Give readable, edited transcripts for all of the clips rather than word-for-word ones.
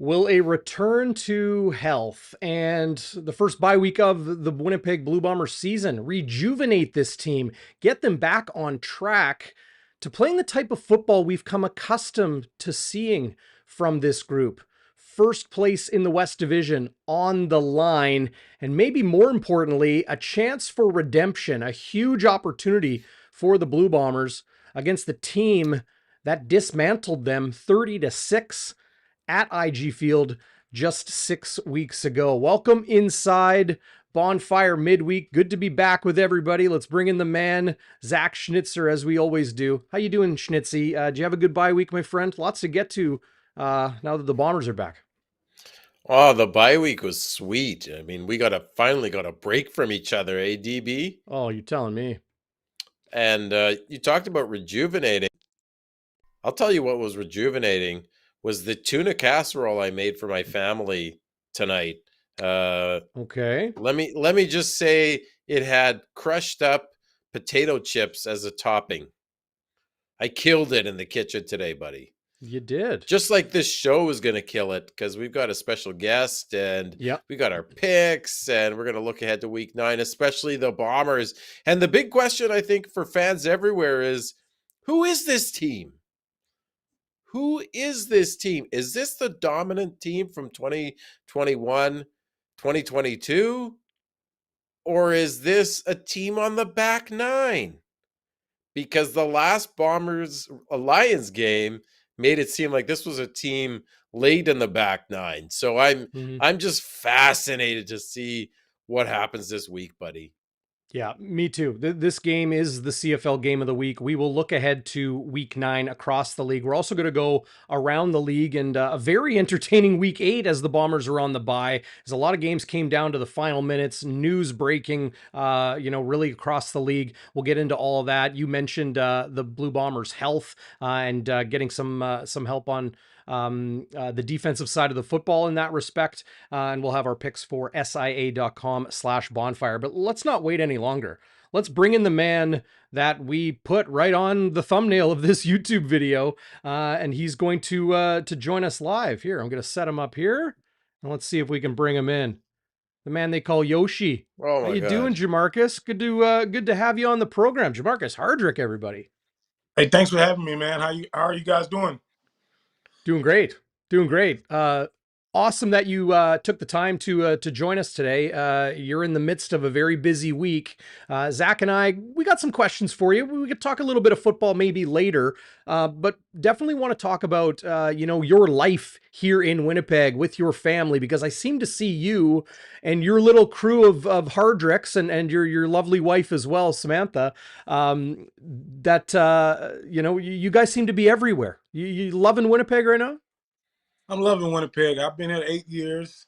Will a return to health and the first bye week of the Winnipeg Blue Bombers season rejuvenate this team, get them back on track to playing the type of football we've come accustomed to seeing from this group? First place in the West Division on the line, and maybe more importantly, a chance for redemption, a huge opportunity for the Blue Bombers against the team that dismantled them 30-6 at IG Field just 6 weeks ago. Welcome inside Bonfire Midweek. Good to be back with everybody. Let's bring in the man, Zach Schnitzer, as we always do. How you doing, Schnitzy? Do you have a good bye week, my friend? Lots to get to now that the Bombers are back. Oh, the bye week was sweet. I mean, we finally got a break from each other, DB? Oh, you're telling me. And you talked about rejuvenating. I'll tell you what was rejuvenating was the tuna casserole I made for my family tonight. Okay. Let me just say it had crushed up potato chips as a topping. I killed it in the kitchen today, buddy. You did. Just like this show is going to kill it because we've got a special guest and Yep. we got our picks and we're going to look ahead to week 9, especially the Bombers. And the big question, I think, for fans everywhere is, who is this team? Who is this team? Is this the dominant team from 2021, 2022? Or is this a team on the back nine? Because the last Bombers Lions game made it seem like this was a team late in the back nine. So I'm just fascinated to see what happens this week, buddy. Yeah, me too. This game is the CFL game of the week. We will look ahead to week 9 across the league. We're also going to go around the league and a very entertaining week 8 as the Bombers are on the bye. As a lot of games came down to the final minutes, news breaking, really across the league. We'll get into all of that. You mentioned the Blue Bombers' health and getting some help on the defensive side of the football in that respect. And we'll have our picks for SIA.com/bonfire. But let's not wait any longer. Let's bring in the man that we put right on the thumbnail of this YouTube video. And he's going to join us live here. I'm going to set him up here. And let's see if we can bring him in. The man they call Yoshi. Oh How my you doing, God. Jermarcus? Good to have you on the program. Jermarcus Hardrick, everybody. Hey, thanks for having me, man. How are you guys doing? Doing great. Doing great. Awesome that you took the time to join us today. You're in the midst of a very busy week. Zach and we got some questions for you. We could talk a little bit of football maybe later, but definitely want to talk about your life here in Winnipeg with your family, because I seem to see you and your little crew of Hardricks and your lovely wife as well, Samantha. You guys seem to be everywhere. You loving Winnipeg right now? I'm loving Winnipeg. I've been here 8 years.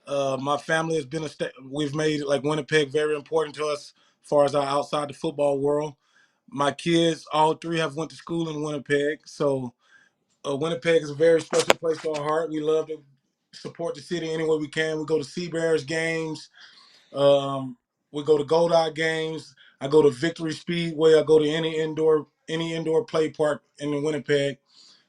My family has been we've made like Winnipeg very important to us as far as our outside the football world. My kids, all three, have went to school in Winnipeg, so Winnipeg is a very special place to our heart. We love to support the city any way we can. We go to Sea Bears games. We go to Gold Eye games. I go to Victory Speedway. I go to any indoor play park in Winnipeg.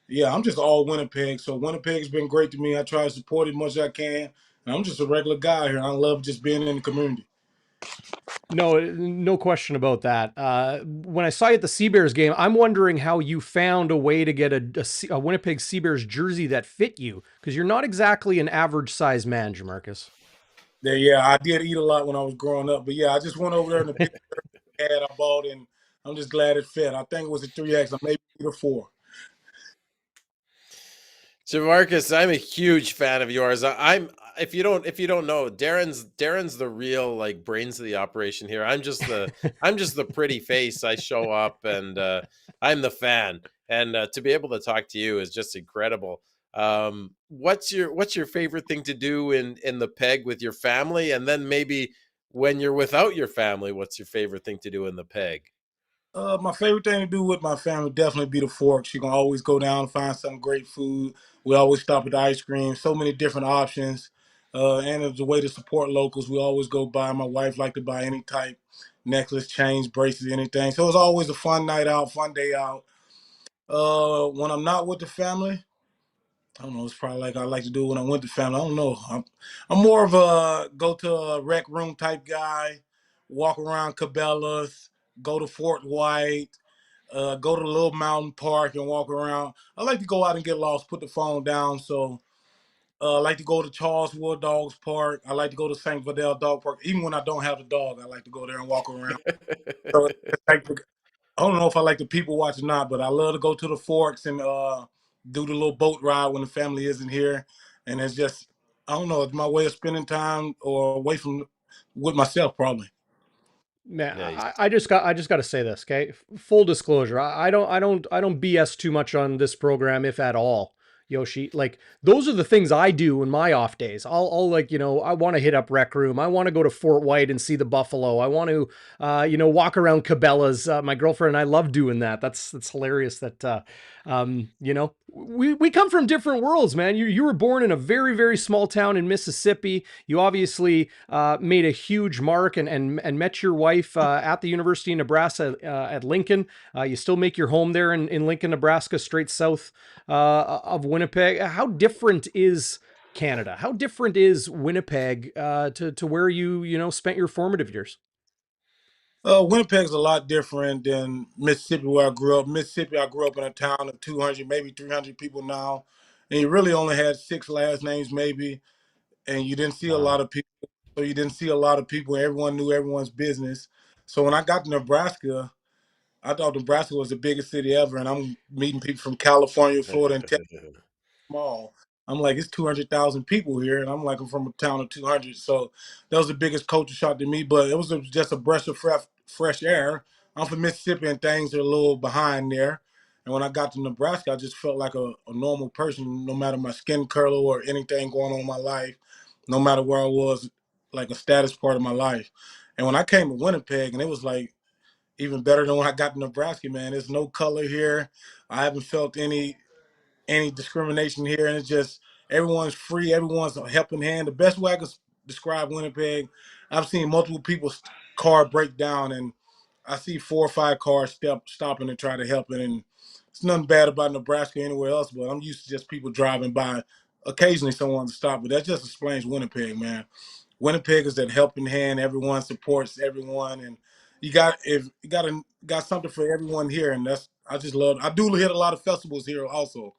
Yeah, I'm just all Winnipeg. So Winnipeg's been great to me. I try to support it as much as I can. And I'm just a regular guy here. I love just being in the community. No question about that. When I saw you at the Sea Bears game, I'm wondering how you found a way to get a Winnipeg Sea Bears jersey that fit you, because you're not exactly an average size man, Jermarcus. Yeah, I did eat a lot when I was growing up. But yeah, I just went over there and the big ad I bought, and I'm just glad it fit. I think it was a 3X or maybe a 4. So Marcus, I'm a huge fan of yours. I'm if you don't know, Darrin's the real like brains of the operation here. I'm just the pretty face. I show up and I'm the fan. And to be able to talk to you is just incredible. What's your favorite thing to do in the peg with your family? And then maybe when you're without your family, what's your favorite thing to do in the peg? My favorite thing to do with my family would definitely be the forks. You can always go down and find some great food. We always stop at the ice cream. So many different options. And as a way to support locals, we always go buy. My wife like to buy any type necklace, chains, bracelets, anything. So it's always a fun night out, fun day out. When I'm not with the family, I don't know. It's probably like I like to do when I went to family. I don't know. I'm more of a go to a rec room type guy, walk around Cabela's, go to Fort White, go to the little mountain park and walk around. I like to go out and get lost, put the phone down. So I like to go to Charles Wood Dogs Park. I like to go to St. Vidal Dog Park. Even when I don't have a dog, I like to go there and walk around. So it's like I don't know if I like the people watch or not, but I love to go to the forks and do the little boat ride when the family isn't here. And it's just, I don't know, it's my way of spending time or away from with myself, probably. Man, Nice. I just got to say this, okay? Full disclosure, I don't BS too much on this program, if at all. Yoshi, like those are the things I do in my off days. I'll like, I want to hit up Rec Room. I want to go to Fort White and see the buffalo. I want to, walk around Cabela's. My girlfriend and I love doing that. That's hilarious. That, we come from different worlds, man. You were born in a very very small town in Mississippi. You obviously made a huge mark and met your wife at the University of Nebraska at Lincoln. You still make your home there in Lincoln, Nebraska, straight south of Winnipeg. How different is Canada? How different is Winnipeg to where you spent your formative years? Winnipeg's a lot different than Mississippi, where I grew up. Mississippi, I grew up in a town of 200, maybe 300 people now. And you really only had 6 last names, maybe. And you didn't see a lot Wow. of people. So you didn't see a lot of people. Everyone knew everyone's business. So when I got to Nebraska, I thought Nebraska was the biggest city ever, and I'm meeting people from California, Florida, and Texas. Small. I'm like, it's 200,000 people here, and I'm like, I'm from a town of 200. So that was the biggest culture shock to me. But it was just a breath of fresh air. I'm from Mississippi, and things are a little behind there. And when I got to Nebraska, I just felt like a normal person, no matter my skin color or anything going on in my life, no matter where I was, like a status part of my life. And when I came to Winnipeg, and it was like even better than when I got to Nebraska, man. There's no color here. I haven't felt any discrimination here, and it's just everyone's free, everyone's a helping hand. The best way I could describe Winnipeg, I've seen multiple people's car break down, and I see 4 or 5 cars stopping to try to help it. And it's nothing bad about Nebraska or anywhere else, but I'm used to just people driving by. Occasionally, someone to stop, but that just explains Winnipeg, man. Winnipeg is that helping hand. Everyone supports everyone, and you got something for everyone here, and that's I just love. I do hit a lot of festivals here also.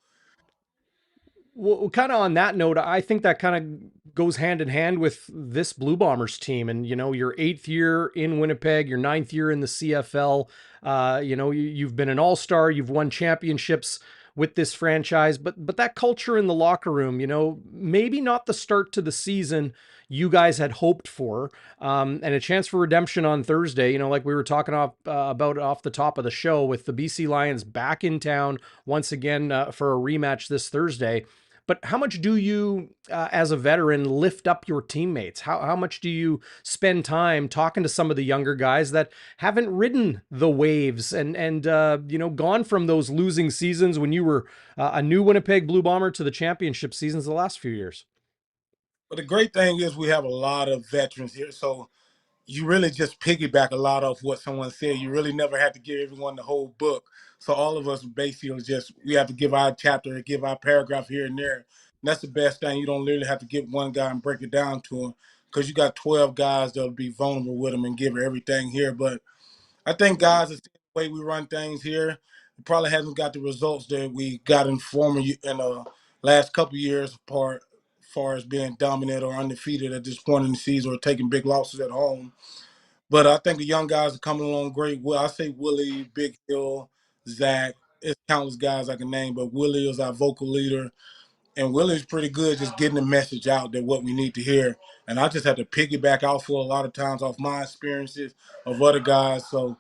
Well, kind of on that note, I think that kind of goes hand in hand with this Blue Bombers team. And, your 8th year in Winnipeg, your 9th year in the CFL. You've been an all-star, you've won championships with this franchise, but that culture in the locker room, maybe not the start to the season you guys had hoped for, and a chance for redemption on Thursday, like we were talking about off the top of the show with the BC Lions back in town once again for a rematch this Thursday. But how much do you, as a veteran, lift up your teammates? How much do you spend time talking to some of the younger guys that haven't ridden the waves and gone from those losing seasons when you were a new Winnipeg Blue Bomber to the championship seasons the last few years? But the great thing is we have a lot of veterans here, so you really just piggyback a lot of what someone said. You really never have to give everyone the whole book. So all of us basically just we have to give our chapter, give our paragraph here and there. And that's the best thing. You don't literally have to get one guy and break it down to him because you got 12 guys that'll be vulnerable with him and give everything here. But I think guys, it's the way we run things here. It probably hasn't got the results that we got in the last couple of years apart, as far as being dominant or undefeated at this point in the season or taking big losses at home. But I think the young guys are coming along great. Well, I say Willie, Big Hill, Zach. It's countless guys I can name, but Willie is our vocal leader. And Willie's pretty good just getting the message out that what we need to hear. And I just have to piggyback off for a lot of times off my experiences of other guys. So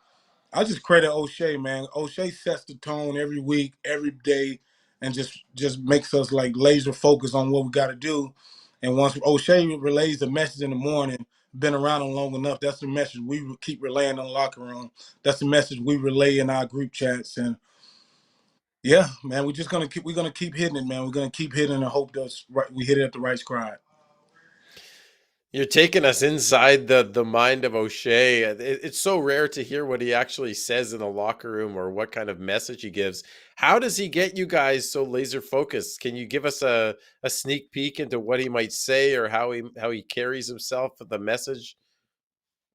I just credit O'Shea, man. O'Shea sets the tone every week, every day, and just makes us like laser focus on what we got to do. And once O'Shea relays the message in the morning, been around him long enough, that's the message we keep relaying in the locker room. That's the message we relay in our group chats. And yeah, man, we're gonna keep hitting it, man. We're gonna keep hitting and hope that we hit it at the right scribe. You're taking us inside the mind of O'Shea. It's so rare to hear what he actually says in the locker room or what kind of message he gives. How does he get you guys so laser focused? Can you give us a sneak peek into what he might say or how he carries himself with the message?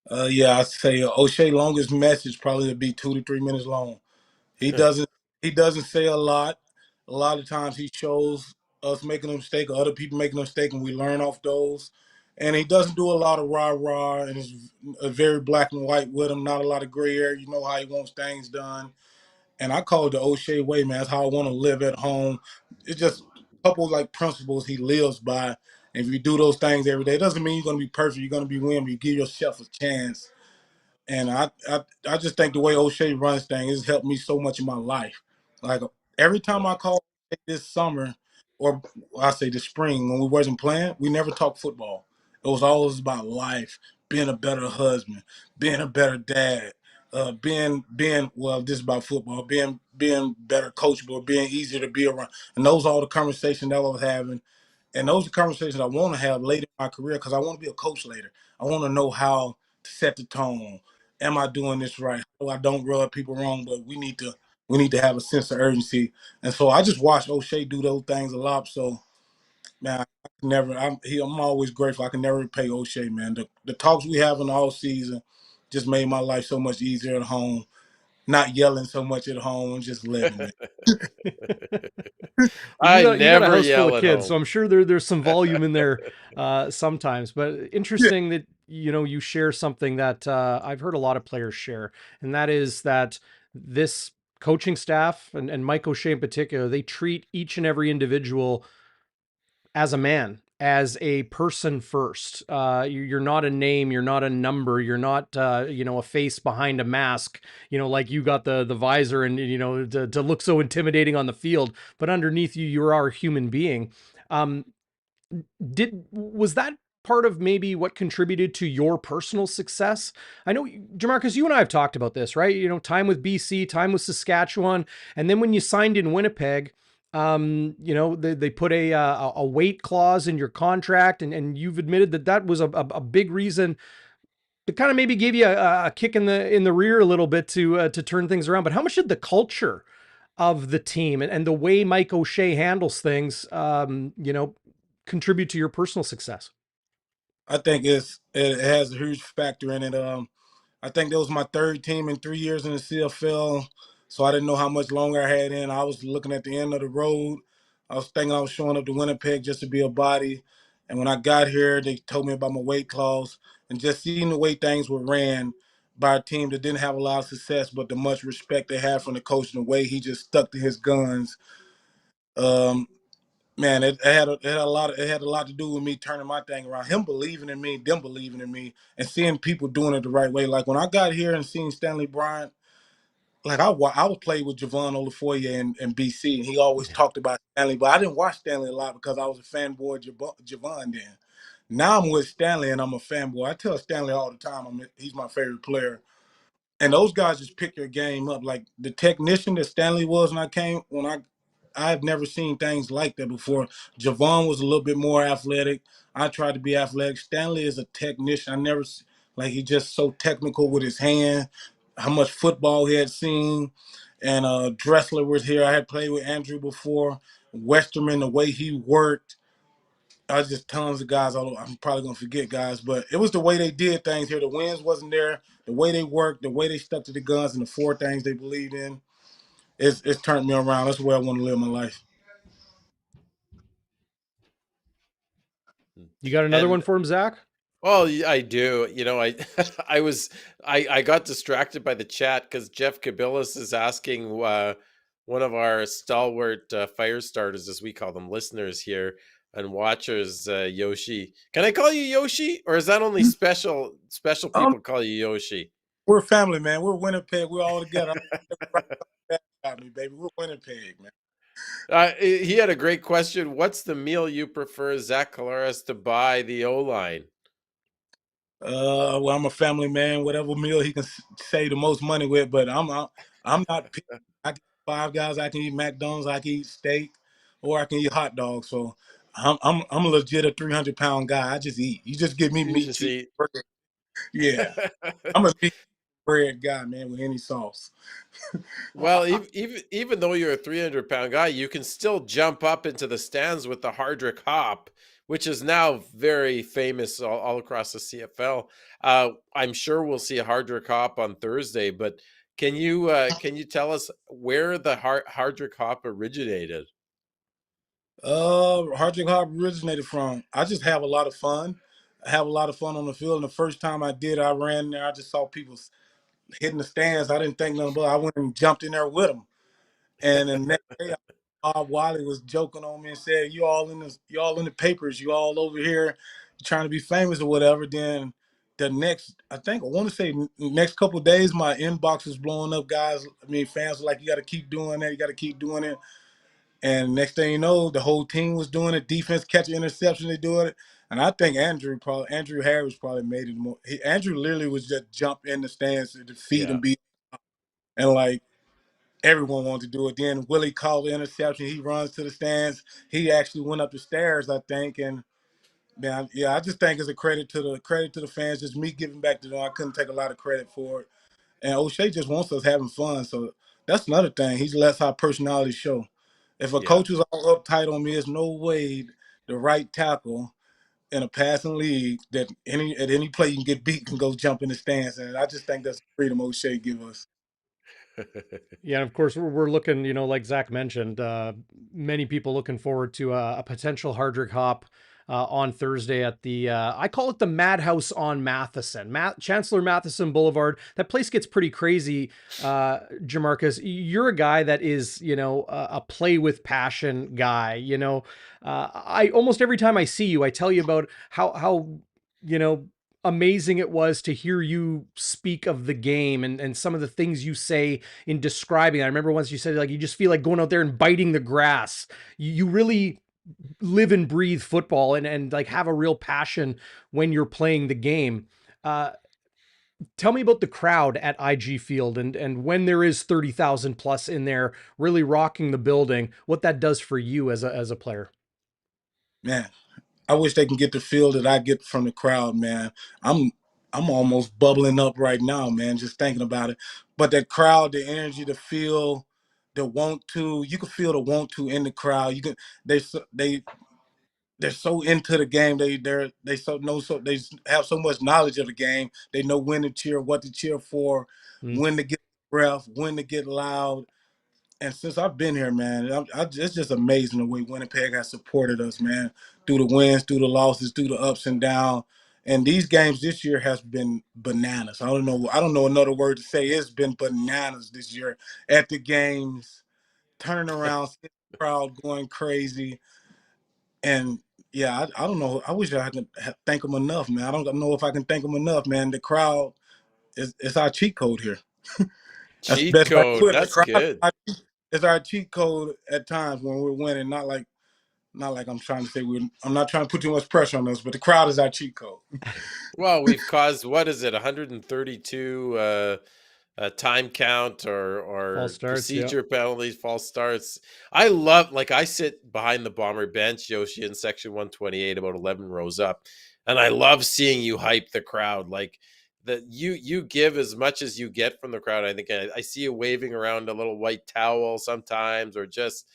Yeah, I'd say O'Shea longest message probably would be 2 to 3 minutes long. He doesn't he doesn't say a lot. A lot of times he shows us making a mistake or other people making a mistake, and we learn off those. And he doesn't do a lot of rah rah, and it's very black and white with him. Not a lot of gray area. You know how he wants things done. And I call it the O'Shea way, man. That's how I want to live at home. It's just a couple like principles he lives by. And if you do those things every day, it doesn't mean you're going to be perfect. You're going to be winning. But you give yourself a chance. And I just think the way O'Shea runs things has helped me so much in my life. Like every time I call this summer, or I say this spring when we wasn't playing, we never talked football. It was always about life, being a better husband, being a better dad, being well, this is about football, being better coachable, being easier to be around. And those are all the conversations that I was having. And those are conversations I want to have later in my career because I want to be a coach later. I want to know how to set the tone. Am I doing this right? I don't rub people wrong, but we need to have a sense of urgency. And so I just watch O'Shea do those things a lot. So man, I can never. I'm always grateful. I can never repay O'Shea, man. The talks we have in all season just made my life so much easier at home. Not yelling so much at home and just living, man. Well, I you got a never house full yell of at kids, so home. I'm sure there's some volume in there sometimes. But Yeah, interesting that you share something that I've heard a lot of players share, and that is that this coaching staff and Mike O'Shea in particular, they treat each and every individual as a man, as a person first. You're not a name, you're not a number, you're not a face behind a mask. Like you got the visor and to look so intimidating on the field, but underneath you, you are a human being. Um, did was that part of maybe what contributed to your personal success? I know, Jamarcus, you and I have talked about this, right? Time with BC, time with Saskatchewan, and then when you signed in Winnipeg, they put a weight clause in your contract, and you've admitted that was a big reason to kind of maybe give you a kick in the rear a little bit to turn things around. But how much did the culture of the team and the way Mike O'Shea handles things, contribute to your personal success? I think it has a huge factor in it. I think that was my third team in 3 years in the CFL, so I didn't know how much longer I had in. I was looking at the end of the road. I was thinking I was showing up to Winnipeg just to be a body. And when I got here, they told me about my weight clause and just seeing the way things were ran by a team that didn't have a lot of success, but the much respect they had from the coach and the way he just stuck to his guns. Um, Man, it had a lot to do with me turning my thing around. Him believing in me, them believing in me, and seeing people doing it the right way. Like when I got here and seeing Stanley Bryant, like I was playing with Javon Olafoye in BC, and he always talked about Stanley, but I didn't watch Stanley a lot because I was a fanboy of Javon then. Now I'm with Stanley and I'm a fanboy. I tell Stanley all the time he's my favorite player. And those guys just pick your game up. Like the technician that Stanley was I've never seen things like that before. Javon was a little bit more athletic. I tried to be athletic. Stanley is a technician. Like he just so technical with his hand, how much football he had seen. And Dressler was here. I had played with Andrew before. Westerman, the way he worked. I was just tons of guys. I'm probably gonna forget guys, but it was the way they did things here. The wins wasn't there. The way they worked, the way they stuck to the guns, and the four things they believed in. It's turned me around. That's the way I want to live my life. You got another one And for him, Zach? well, I do. I I got distracted by the chat because Jeff Kabilis is asking one of our stalwart fire starters, as we call them, listeners here and watchers, Yoshi. Can I call you Yoshi, or is that only special Um, people call you Yoshi? we're a family, man. We're Winnipeg. We're all together. Got me, baby. We're Winnipeg, man. He had a great question. What's the meal you prefer Zach Collaros to buy the O line? Well, I'm a family man. Whatever meal he can save the most money with, but I'm not picky. I can eat Five Guys. I can eat McDonald's. I can eat steak, or I can eat hot dogs. So I'm a legit a 300-pound guy. I just eat. You just give me You meat, just cheese, eat. bread. Yeah, I'm a meat bread guy, man, with any sauce. Well, even though you're a 300-pound guy, you can still jump up into the stands with the Hardrick hop, which is now very famous all across the CFL. I'm sure we'll see a Hardrick hop on Thursday, but can you tell us where the Hardrick hop originated? Hardrick Hop originated from. I just have a lot of fun. I have a lot of fun on the field. And the first time I did, I ran there. I just saw people hitting the stands. I didn't think nothing about it. I went and jumped in there with them. And the next day, Bob Wiley was joking on me and said, you all in the papers, you all over here trying to be famous or whatever." Then the next, I think I want to say next couple of days, my inbox was blowing up, guys. I mean, fans were like, "You got to keep doing that. You got to keep doing it." And next thing you know, the whole team was doing it. Defense catching interception, they doing it. And I think Andrew Harris probably made it more. Andrew literally was just jump in the stands to defeat Yeah. and beat. And like everyone wanted to do it. Then Willie called the interception. He runs to the stands. He actually went up the stairs, I think. And man, yeah, I just think it's a credit to the fans. Just me giving back to them. I couldn't take a lot of credit for it. And O'Shea just wants us having fun. So that's another thing. He lets our personality show. If a Yeah. coach is all uptight on me, there's no way the right tackle in a passing league that at any play you can get beat can go jump in the stands. And I just think that's the freedom O'Shea give us. Yeah, and of course we're looking, like Zach mentioned, many people looking forward to a potential Hardrick hop on Thursday at the I call it the Madhouse on Matheson, Chancellor Matheson Boulevard. That place gets pretty crazy. Jamarcus, you're a guy that is, a play with passion guy. I almost every time I see you, I tell you about how you know amazing it was to hear you speak of the game and some of the things you say in describing. I remember once you said like you just feel like going out there and biting the grass. You really live and breathe football and like have a real passion when you're playing the game. Uh, Tell me about the crowd at IG Field and when there is 30,000 plus in there really rocking the building, what that does for you as a player. Man, I wish they can get the feel that I get from the crowd, man. I'm I'm almost bubbling up right now, man, just thinking about it. But that crowd, the energy, the feel, the want to, you can feel the want to in the crowd. You can they're so into the game. They so know so they have so much knowledge of the game. They know when to cheer, what to cheer for, Mm. when to get breath, when to get loud. And since I've been here, man, it's just amazing the way Winnipeg has supported us, man, through the wins, through the losses, through the ups and downs. And these games this year has been bananas. I don't know another word to say. It's been bananas this year at the games, turning around, seeing the crowd going crazy. And yeah, I don't know. I wish I could thank them enough, man. I don't know if I can thank them enough, man. The crowd is our cheat code here. That's the Cheat best way to code. put it. The That's crowd good. is our cheat code at times when we're winning. Not like I'm trying to say I'm not trying to put too much pressure on us, but the crowd is our cheat code. Well, we've caused, what is it, 132 time count False or starts, yeah. procedure penalties, false starts. I love, like, I sit behind the Bomber bench, Yoshi, in section 128, about 11 rows up, and I love seeing you hype the crowd. Like, that you give as much as you get from the crowd. I think I see you waving around a little white towel sometimes, or just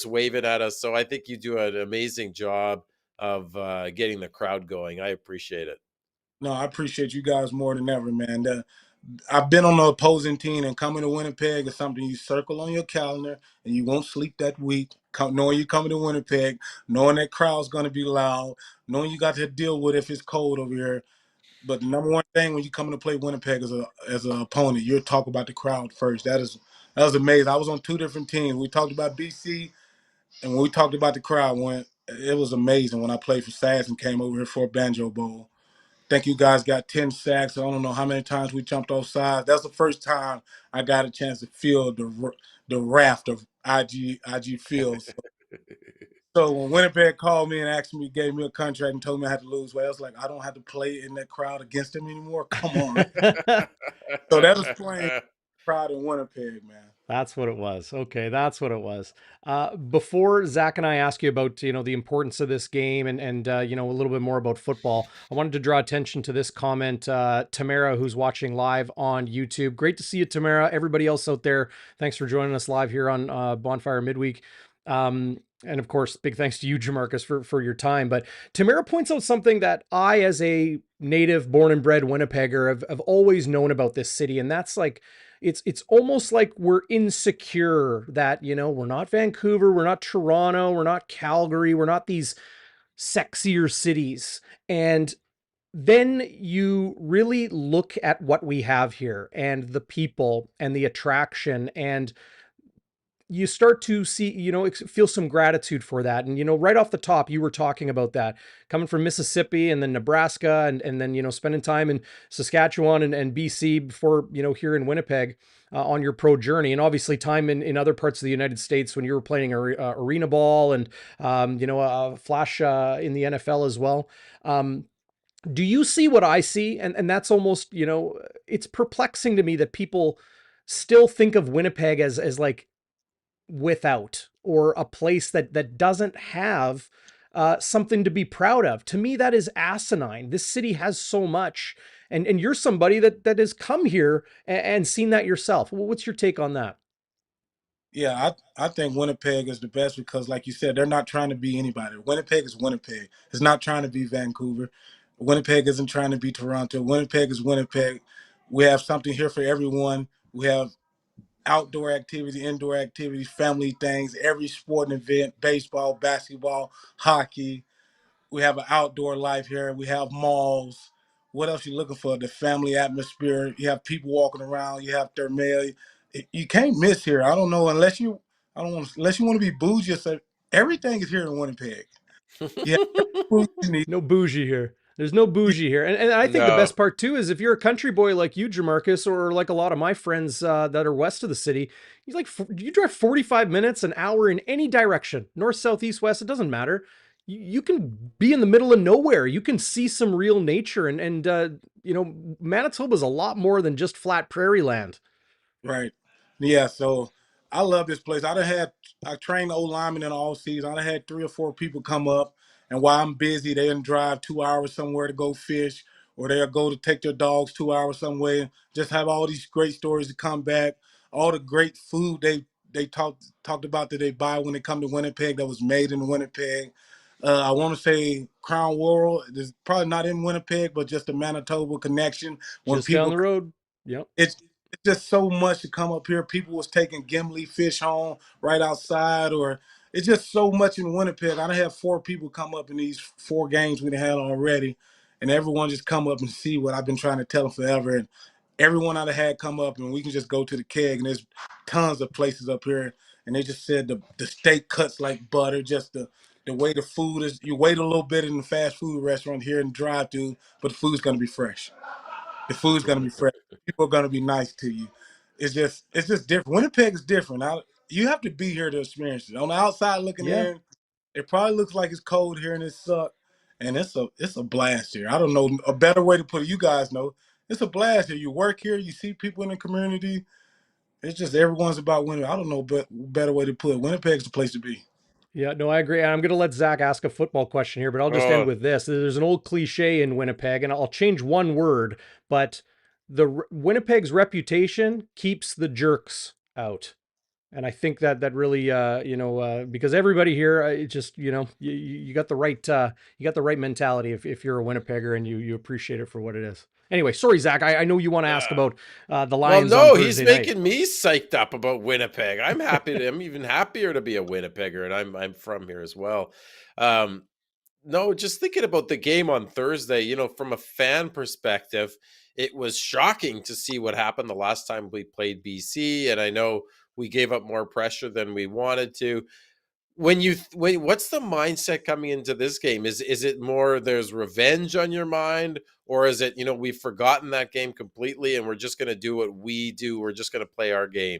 wave it at us. So I think you do an amazing job of getting the crowd going. I appreciate it. No, I appreciate you guys more than ever, man. I've been on the opposing team, and coming to Winnipeg is something you circle on your calendar, and you won't sleep that week. Knowing you're coming to Winnipeg, knowing that crowd's going to be loud, knowing you got to deal with if it's cold over here. But the number one thing when you come to play Winnipeg as an opponent, you'll talk about the crowd first. That was amazing. I was on two different teams. We talked about BC, and when we talked about the crowd, it was amazing when I played for Sass and came over here for a Banjo Bowl. Think you guys got 10 sacks. I don't know how many times we jumped off sides. That's the first time I got a chance to feel the raft of IG Fields. So when Winnipeg called me and asked me, gave me a contract and told me I had to lose weight, I was like, I don't have to play in that crowd against them anymore. Come on. So that was playing proud in Winnipeg, man. That's what it was. Okay, that's what it was. Before Zach and I ask you about, the importance of this game and a little bit more about football, I wanted to draw attention to this comment. Tamara, who's watching live on YouTube. Great to see you, Tamara. Everybody else out there, thanks for joining us live here on Bonfire Midweek. And of course, big thanks to you, Jermarcus, for your time. But Tamara points out something that I, as a native, born and bred Winnipegger, have always known about this city, and that's like it's almost like we're insecure that, we're not Vancouver, we're not Toronto, we're not Calgary, we're not these sexier cities. And then you really look at what we have here and the people and the attraction, and you start to see, feel some gratitude for that. And, right off the top, you were talking about that coming from Mississippi and then Nebraska and then, spending time in Saskatchewan and BC before, here in Winnipeg on your pro journey. And obviously time in other parts of the United States when you were playing arena ball and, flash in the NFL as well. Do you see what I see? And that's almost, it's perplexing to me that people still think of Winnipeg as like, without, or a place that doesn't have something to be proud of. To me, that is asinine. This city has so much, and you're somebody that has come here and seen that yourself. What's your take on that? Yeah, I think Winnipeg is the best because, like you said, they're not trying to be anybody. Winnipeg is Winnipeg. It's not trying to be Vancouver. Winnipeg isn't trying to be Toronto. Winnipeg is Winnipeg. We have something here for everyone. We have outdoor activity, indoor activities, family things, every sporting event, baseball, basketball, hockey. We have an outdoor life here. We have malls. What else you looking for? The family atmosphere. You have people walking around. You have thermal. You can't miss here. I don't know unless you want to be bougie. So everything is here in Winnipeg. Yeah, food you need. No bougie here. There's no Yeah, bougie here. And I think the No. best part too is if you're a country boy like you, Jermarcus, or like a lot of my friends that are west of the city, you drive 45 minutes, an hour in any direction, north, south, east, west, it doesn't matter. You can be in the middle of nowhere. You can see some real nature, and Manitoba is a lot more than just flat prairie land. right. Yeah, so I love this place. I trained old linemen in all season. I had 3 or 4 people come up, and while I'm busy, they didn't drive 2 hours somewhere to go fish, or they'll go to take their dogs 2 hours somewhere. Just have all these great stories to come back. All the great food they talked about that they buy when they come to Winnipeg that was made in Winnipeg. I want to say Crown World is probably not in Winnipeg, but just the Manitoba connection. When Just down people the road. Yep. it's just so much to come up here. People was taking Gimli fish home right outside, or it's just so much in Winnipeg. I done had 4 people come up in these 4 games we done had already, and everyone just come up and see what I've been trying to tell them forever. And everyone I done had come up, and we can just go to the keg, and there's tons of places up here, and they just said the steak cuts like butter, just the way the food is. You wait a little bit in the fast food restaurant here and drive through, but the food's gonna be fresh. The food's gonna be fresh. People are gonna be nice to you. It's just different. Winnipeg is different. You have to be here to experience it. On the outside looking Yeah. in, it probably looks like it's cold here and it sucks. And it's a blast here. I don't know a better way to put it. You guys know it's a blast here. You work here, you see people in the community. It's just everyone's about Winnipeg. I don't know but better way to put it. Winnipeg's the place to be. Yeah, no, I agree. I'm going to let Zach ask a football question here, but I'll just end Oh, with this. There's an old cliche in Winnipeg, and I'll change one word, but Winnipeg's reputation keeps the jerks out. And I think that really, because everybody here, it just, you got the right mentality if you're a Winnipegger and you appreciate it for what it is. Anyway, sorry, Zach. I know you want to ask yeah. about the Well, Lions on no, he's Thursday night. making me psyched up about Winnipeg. I'm even happier to be a Winnipegger, and I'm from here as well. Um, no, just thinking about the game on Thursday, from a fan perspective, it was shocking to see what happened the last time we played BC, and I know we gave up more pressure than we wanted to. What's the mindset coming into this game? Is it more there's revenge on your mind, or is it, we've forgotten that game completely and we're just going to do what we do, we're just going to play our game?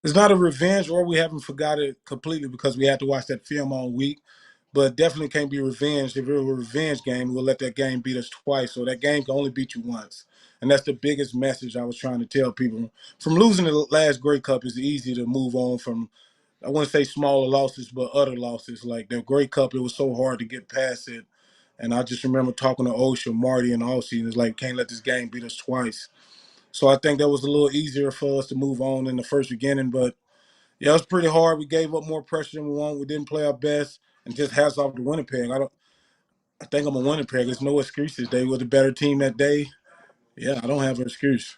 It's not a revenge, or we haven't forgot it completely because we had to watch that film all week. But definitely can't be revenge. If it were a revenge game, we'll let that game beat us twice. So that game can only beat you once. And that's the biggest message I was trying to tell people. From losing the last Grey Cup, it's easy to move on from, I wouldn't say smaller losses, but other losses. Like the Grey Cup, it was so hard to get past it. And I just remember talking to Osha, Marty, and all season. It's like, can't let this game beat us twice. So I think that was a little easier for us to move on in the first beginning. But yeah, it was pretty hard. We gave up more pressure than we wanted. We didn't play our best. And just hats off to Winnipeg. I think I'm a Winnipeg. There's no excuses. They were the better team that day. Yeah, I don't have an excuse.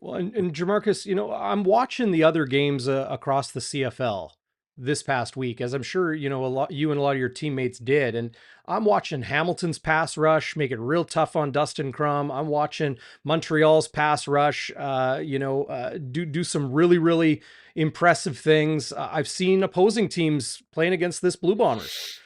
Well, and Jermarcus, I'm watching the other games across the CFL this past week, as I'm sure you and a lot of your teammates did, and I'm watching Hamilton's pass rush make it real tough on Dustin Crum. I'm watching Montreal's pass rush, do some really impressive things. I've seen opposing teams playing against this Blue Bombers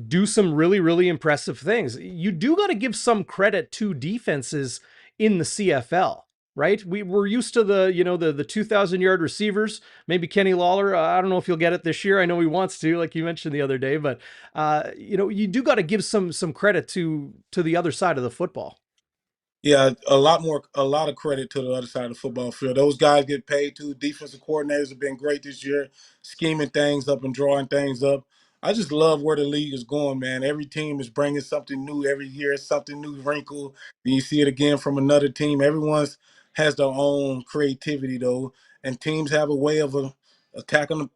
do some really impressive things. You do got to give some credit to defenses in the CFL, right? We're used to the 2,000-yard receivers. Maybe Kenny Lawler. I don't know if he'll get it this year. I know he wants to, like you mentioned the other day, but you do got to give some credit to the other side of the football. Yeah, a lot of credit to the other side of the football field. Those guys get paid too. Defensive coordinators have been great this year, scheming things up and drawing things up. I just love where the league is going, man. Every team is bringing something new every year, something new wrinkle. Then you see it again from another team. Everyone's has their own creativity though, and teams have a way of attacking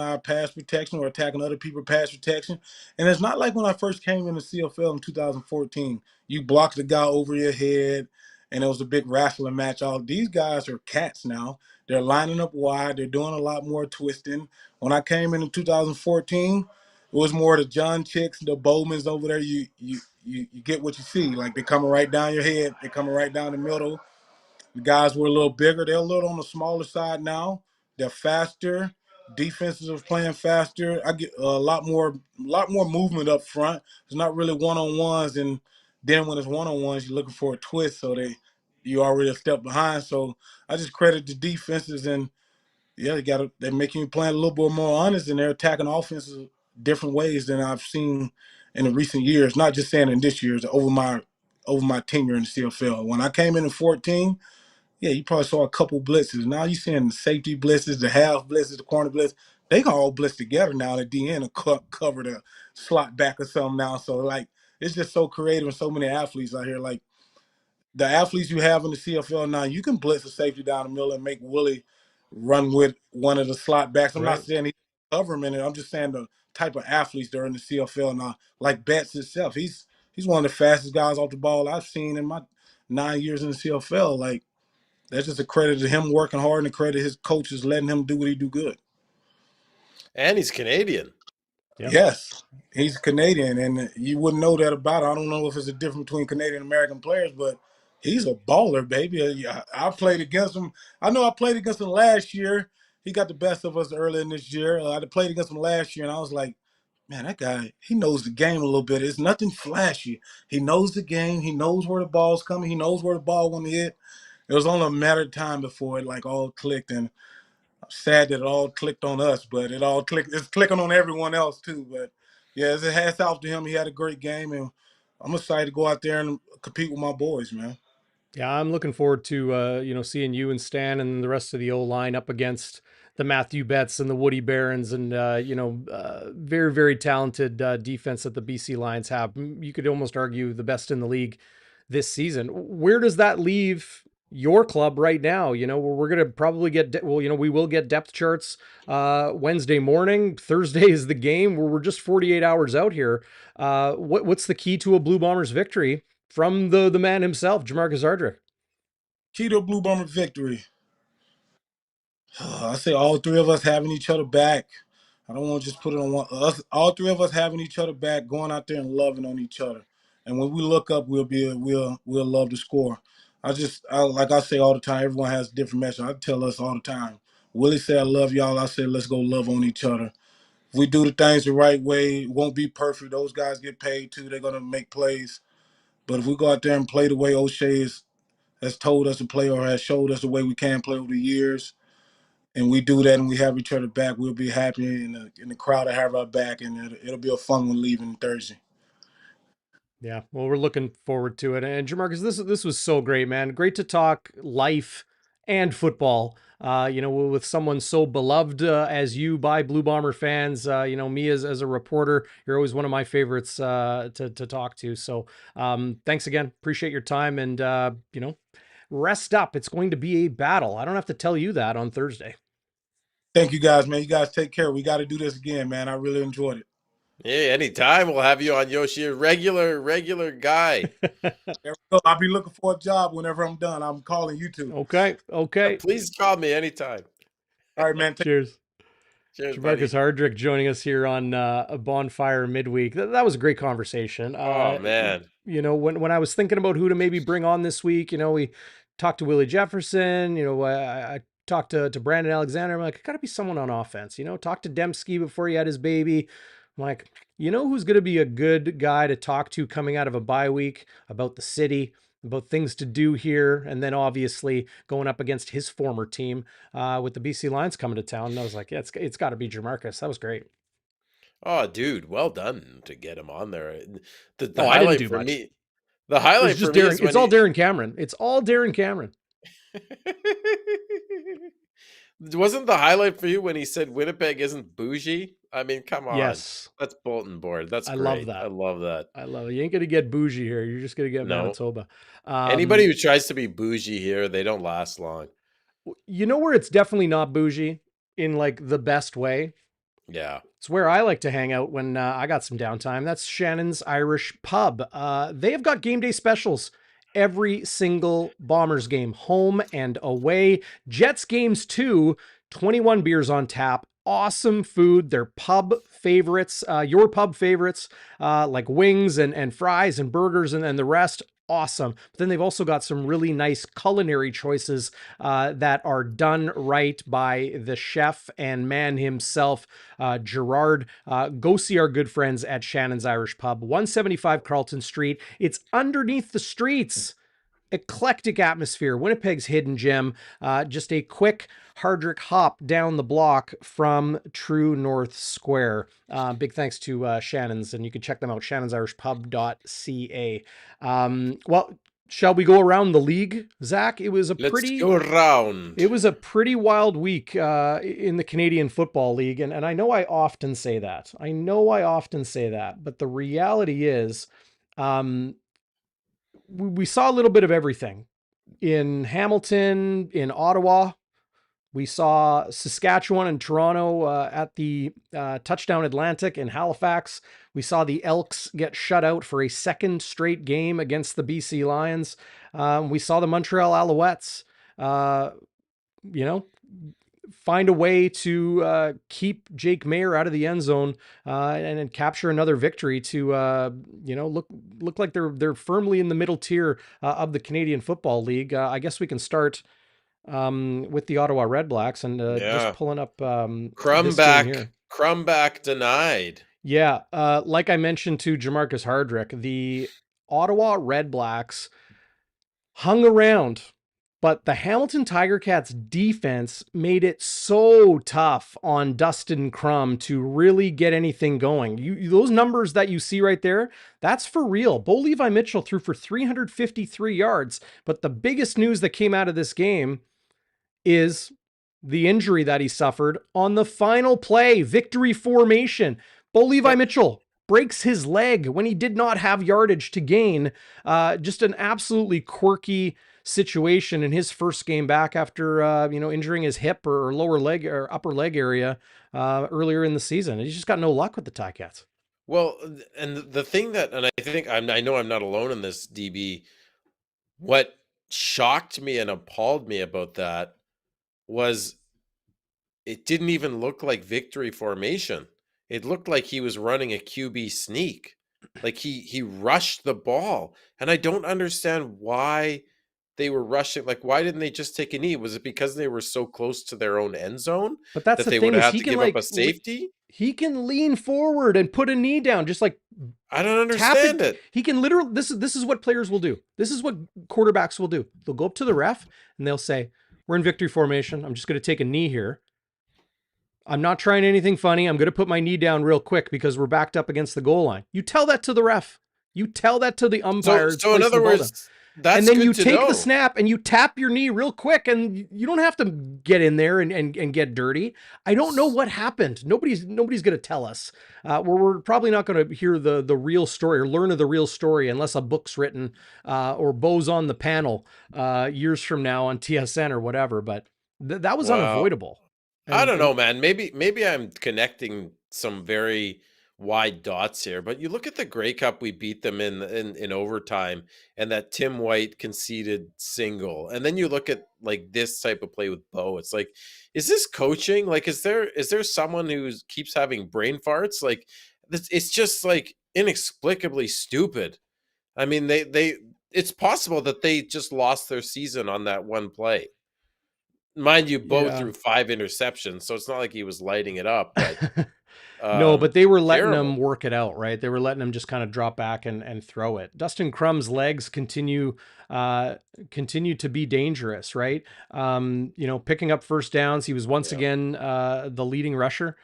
our pass protection or attacking other people's pass protection. And it's not like when I first came in the CFL in 2014. You blocked the guy over your head, and it was a big wrestling match. All these guys are cats now. They're lining up wide. They're doing a lot more twisting. When I came in 2014, it was more the John Chicks, the Bowmans over there. You get what you see. Like they're coming right down your head. They're coming right down the middle. The guys were a little bigger. They're a little on the smaller side now. They're faster. Defenses are playing faster. I get a lot more movement up front. It's not really one-on-ones, and then when it's one-on-ones, you're looking for a twist, so you already a step behind. So I just credit the defenses, and yeah, they're making you play a little bit more honest, and they're attacking offenses different ways than I've seen in the recent years. Not just saying in this year's over my tenure in the CFL. When I came in 14. Yeah, you probably saw a couple blitzes. Now you're seeing the safety blitzes, the half blitzes, the corner blitz. They can all blitz together now at the end and cover the slot back or something now. So, like, it's just so creative and so many athletes out here. Like, the athletes you have in the CFL now, you can blitz a safety down the middle and make Willie run with one of the slot backs. I'm not Right. saying he cover him in it. I'm just saying the type of athletes that are in the CFL now. Like Betts himself, he's one of the fastest guys off the ball I've seen in my 9 years in the CFL. Like, that's just a credit to him working hard and a credit to his coaches letting him do what he do good. And he's Canadian. Yeah. Yes, he's Canadian, and you wouldn't know that about it. I don't know if it's a difference between Canadian and American players, but he's a baller, baby. I played against him. I know I played against him last year. He got the best of us early in this year. I played against him last year, and I was like, man, that guy, he knows the game a little bit. It's nothing flashy. He knows the game. He knows where the ball's coming. He knows where the ball want to hit. It was only a matter of time before it like all clicked, and I'm sad that it all clicked on us, but it all clicked. It's clicking on everyone else too. But yeah, it's a hats off to him. He had a great game, and I'm excited to go out there and compete with my boys, man. Yeah, I'm looking forward to seeing you and Stan and the rest of the O line up against the Matthew Betts and the Woody Barons and very talented defense that the BC Lions have. You could almost argue the best in the league this season. Where does that leave your club right now? We're going to probably we will get depth charts Wednesday morning. Thursday is the game. We're just 48 hours out here. What's the key to a Blue Bombers victory from the man himself, Jermarcus Hardrick? Key to a Blue Bomber victory. I say all three of us having each other back. I don't want to just put it on one. Us, all three of us having each other back, going out there and loving on each other. And when we look up, we'll love to score. Like I say all the time. Everyone has a different message. I tell us all the time. Willie said, "I love y'all." I said, "Let's go love on each other." If we do the things the right way, it won't be perfect. Those guys get paid too. They're gonna make plays. But if we go out there and play the way O'Shea has told us to play or has showed us the way we can play over the years, and we do that and we have each other back, we'll be happy, and the crowd will have our back, and it'll be a fun one leaving Thursday. Yeah, well, we're looking forward to it. And Jamarcus, this was so great, man. Great to talk life and football. With someone so beloved as you by Blue Bomber fans. Me as a reporter, you're always one of my favorites to talk to. So thanks again. Appreciate your time, and rest up. It's going to be a battle. I don't have to tell you that on Thursday. Thank you guys, man. You guys take care. We got to do this again, man. I really enjoyed it. Yeah, anytime we'll have you on, Yoshi, a regular guy. There we go. I'll be looking for a job whenever I'm done. I'm calling you two. Okay. Please call me anytime. All right, man. Cheers. Cheers, Jermarcus buddy. Hardrick joining us here on a Bonfire Midweek. That was a great conversation. Oh man. When I was thinking about who to maybe bring on this week, we talked to Willie Jefferson. I talked to Brandon Alexander. I'm like, it got to be someone on offense. Talk to Dembski before he had his baby. I'm like, who's going to be a good guy to talk to coming out of a bye week about the city, about things to do here, and then obviously going up against his former team with the BC Lions coming to town. And I was like, yeah, it's got to be Jermarcus. That was great. Oh, dude, well done to get him on there. The I didn't highlight do for much. me, the It was highlight for just me Darren. is when It's all Darren Cameron. It's all Darren Cameron. Wasn't the highlight for you when he said Winnipeg isn't bougie? I mean, come on. Yes. That's bulletin board. That's I great. love that. I love that. I love it. You ain't going to get bougie here. You're just going to get No. Manitoba. Anybody who tries to be bougie here, they don't last long. You know where it's definitely not bougie in like the best way? Yeah. It's where I like to hang out when I got some downtime. That's Shannon's Irish Pub. They have got game day specials every single Bombers game, home and away. Jets games too, 21 beers on tap. Awesome food. Their pub favorites, your pub favorites, like wings and fries and burgers and the rest. Awesome. But then they've also got some really nice culinary choices that are done right by the chef and man himself, Gerard. Go see our good friends at Shannon's Irish Pub, 175 Carlton Street. It's underneath the streets. Eclectic atmosphere, Winnipeg's hidden gem. Just a quick Hardrick hop down the block from True North Square. Big thanks to Shannon's, and you can check them out, shannonsirishpub.ca. Well, shall we go around the league, Zach? Let's go around. It was a pretty wild week in the Canadian Football League, and I know I often say that. But the reality is, we saw a little bit of everything in Hamilton, in Ottawa. We saw Saskatchewan and Toronto at the Touchdown Atlantic in Halifax. We saw the Elks get shut out for a second straight game against the BC Lions. We saw the Montreal Alouettes, find a way to keep Jake Mayer out of the end zone and capture another victory to look like they're firmly in the middle tier of the Canadian Football League. I guess we can start with the Ottawa Red Blacks and just pulling up Crumback denied. Yeah, like I mentioned to Jermarcus Hardrick, the Ottawa Red Blacks hung around, but the Hamilton Tiger Cats defense made it so tough on Dustin Crum to really get anything going. Those numbers that you see right there, that's for real. Bo Levi Mitchell threw for 353 yards, but the biggest news that came out of this game is the injury that he suffered on the final play, victory formation. Bo Levi Mitchell breaks his leg when he did not have yardage to gain. Just an absolutely quirky situation in his first game back after injuring his hip or lower leg or upper leg area earlier in the season. He's just got no luck with the Ticats. Well, and the thing that, and I think I know I'm not alone in this, DB. What shocked me and appalled me about that was it didn't even look like victory formation. It looked like he was running a QB sneak. Like he rushed the ball, and I don't understand why they were rushing. Like, why didn't they just take a knee? Was it because they were so close to their own end zone but that's that they would have to give up a safety? He can lean forward and put a knee down, just like I don't understand it. He can literally. This is what players will do. This is what quarterbacks will do. They'll go up to the ref and they'll say, "We're in victory formation. I'm just going to take a knee here. I'm not trying anything funny. I'm going to put my knee down real quick because we're backed up against the goal line." You tell that to the ref. You tell that to the So umpire, so in place the other ball down. words, And that's then good you to take the know. snap and you tap your knee real quick, and you don't have to get in there and get dirty. I don't know what happened. Nobody's going to tell us. We're probably not going to hear the real story or learn of the real story unless a book's written or Bo's on the panel years from now on TSN or whatever. But that was Well, unavoidable. I don't And know, man. Maybe I'm connecting some very wide dots here, but you look at the Grey Cup, we beat them in overtime, and that Tim White conceded single, and then you look at like this type of play with Bo. It's like, is this coaching? Like, is there someone who keeps having brain farts? Like, it's just like inexplicably stupid. I mean, they it's possible that they just lost their season on that one play. Mind you, Bo yeah. threw 5 interceptions, so it's not like he was lighting it up, but, No, but they were letting terrible. him work it out, right? They were letting him just kind of drop back and throw it. Dustin Crumb's legs uh, continue to be dangerous, right? Picking up first downs. He was once Yeah. again the leading rusher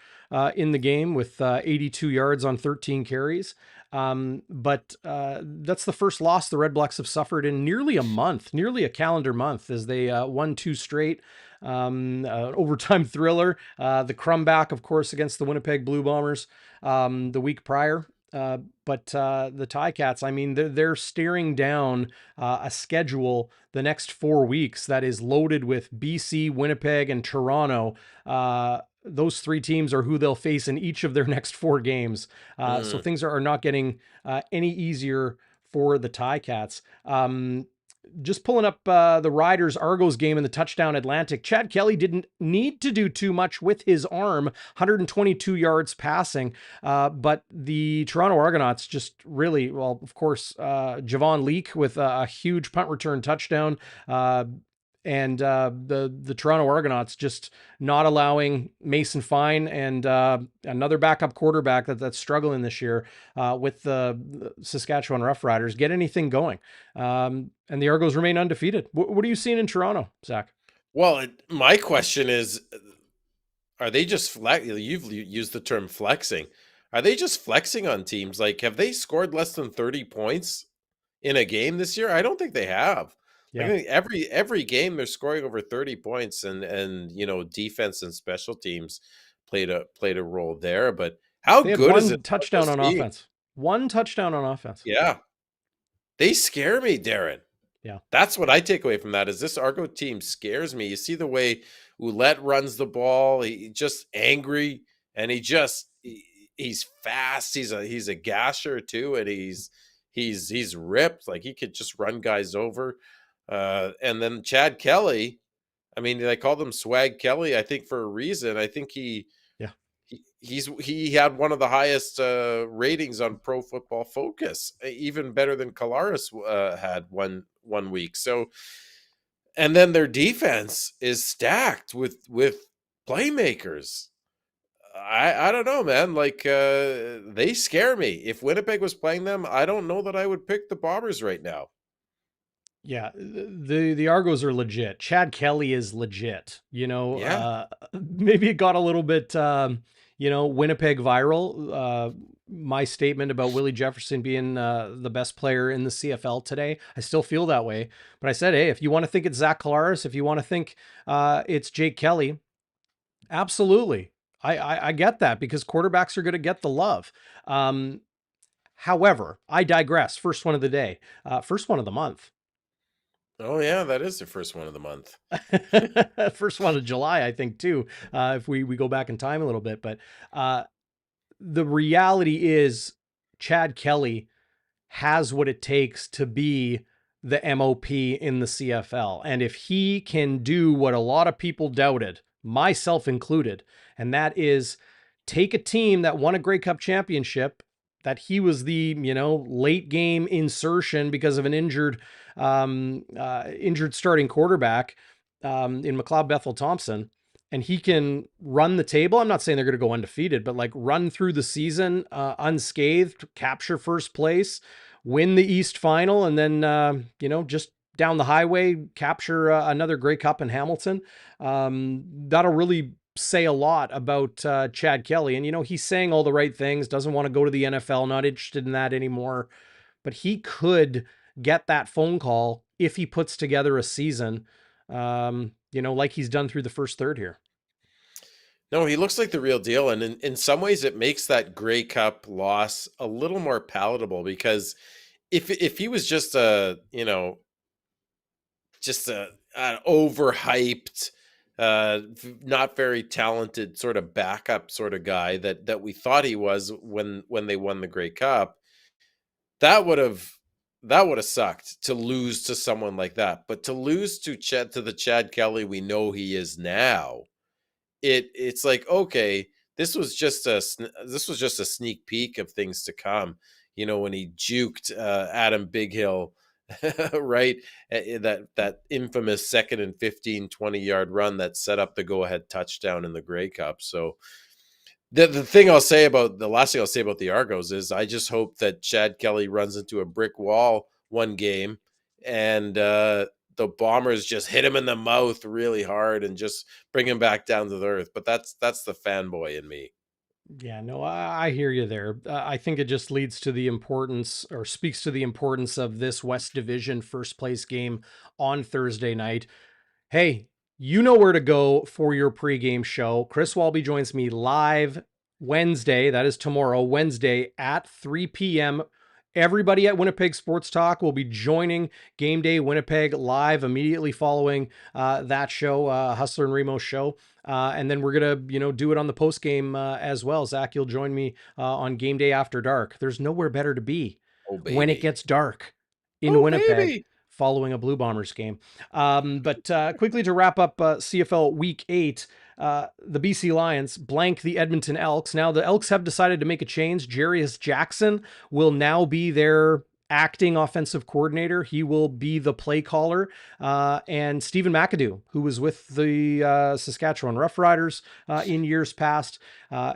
in the game with 82 yards on 13 carries. But that's the first loss the Red Blacks have suffered in nearly a month, nearly a calendar month, as they won 2 straight. Overtime thriller. The Crumback, of course, against the Winnipeg Blue Bombers the week prior. But the Ticats, I mean, they're staring down a schedule the next 4 weeks that is loaded with BC, Winnipeg, and Toronto. Those 3 teams are who they'll face in each of their next 4 games. So Mm. things are not getting any easier for the Ticats. Just pulling up the Riders Argos game in the touchdown Atlantic. Chad Kelly didn't need to do too much with his arm, 122 yards passing. But the Toronto Argonauts just really, well, of course, Javon Leake with a huge punt return touchdown. And the Toronto Argonauts just not allowing Mason Fine and another backup quarterback that's struggling this year with the Saskatchewan Roughriders get anything going. And the Argos remain undefeated. What are you seeing in Toronto, Zach? Well, my question is, are they just you've used the term flexing. Are they just flexing on teams? Like, have they scored less than 30 points in a game this year? I don't think they have. Like, Yeah. I think every game they're scoring over 30 points, and defense and special teams played a role there. But how They had good is it one for touchdown this on team? offense. One touchdown on offense. Yeah, they scare me, Darrin. Yeah. That's what I take away from that. Is this Argo team scares me. You see the way Ouellette runs the ball. He just angry, and he's fast. He's a gasher too, and he's ripped. Like, he could just run guys over. And then Chad Kelly. I mean, they called him Swag Kelly, I think, for a reason. I think Yeah. he had one of the highest ratings on Pro Football Focus, even better than Kalaris had one week. So, and then their defense is stacked with playmakers. I don't know, man. Like, they scare me. If Winnipeg was playing them, I don't know that I would pick the Bombers right now. Yeah, the Argos are legit. Chad Kelly is legit. Yeah. Maybe it got a little bit, Winnipeg viral. My statement about Willie Jefferson being the best player in the CFL today. I still feel that way. But I said, hey, if you want to think it's Zach Collaros, if you want to think it's Jake Kelly, absolutely. I get that because quarterbacks are going to get the love. However, I digress. First one of the day, first one of the month. Oh yeah, that is the first one of the month. First one of July, I think, too, if we go back in time a little bit. But the reality is Chad Kelly has what it takes to be the MOP in the CFL. And if he can do what a lot of people doubted, myself included, and that is take a team that won a Grey Cup championship, that he was the, late game insertion because of an injured starting quarterback in McLeod Bethel Thompson, and he can run the table. I'm not saying they're going to go undefeated, but like run through the season unscathed, capture first place, win the East final, and then, just down the highway, capture another Grey Cup in Hamilton. That'll really say a lot about Chad Kelly. And, he's saying all the right things, doesn't want to go to the NFL, not interested in that anymore. but he could get that phone call if he puts together a season, like he's done through the first third here. No, he looks like the real deal. And in some ways, it makes that Grey Cup loss a little more palatable, because if he was just an overhyped, not very talented sort of backup sort of guy that we thought he was when they won the Grey Cup, that would have sucked to lose to someone like that. But to lose to the Chad Kelly we know he is now, it's like, okay, this was just a sneak peek of things to come. When he juked Adam Bighill, right? That infamous 2nd and 15, 20-yard run that set up the go-ahead touchdown in the Grey Cup. So the last thing I'll say about the Argos is I just hope that Chad Kelly runs into a brick wall one game, and the Bombers just hit him in the mouth really hard and just bring him back down to the earth. But that's the fanboy in me. Yeah, no, I hear you there. I think it just leads to the importance, or speaks to the importance, of this West Division first place game on Thursday night. Hey, you know where to go for your pregame show. Chris Walby joins me live Wednesday. That is tomorrow, Wednesday at 3 p.m. Everybody at Winnipeg Sports Talk will be joining Game Day Winnipeg live immediately following that show, Hustler and Remo's show. And then we're going to, do it on the post game as well. Zach, you'll join me on Game Day After Dark. There's nowhere better to be when it gets dark in Winnipeg following a Blue Bombers game. But quickly to wrap up CFL Week 8, the BC Lions blank the Edmonton Elks. Now the Elks have decided to make a change. Jarius Jackson will now be their acting offensive coordinator. He will be the play caller. And Stephen McAdoo, who was with the Saskatchewan Roughriders in years past,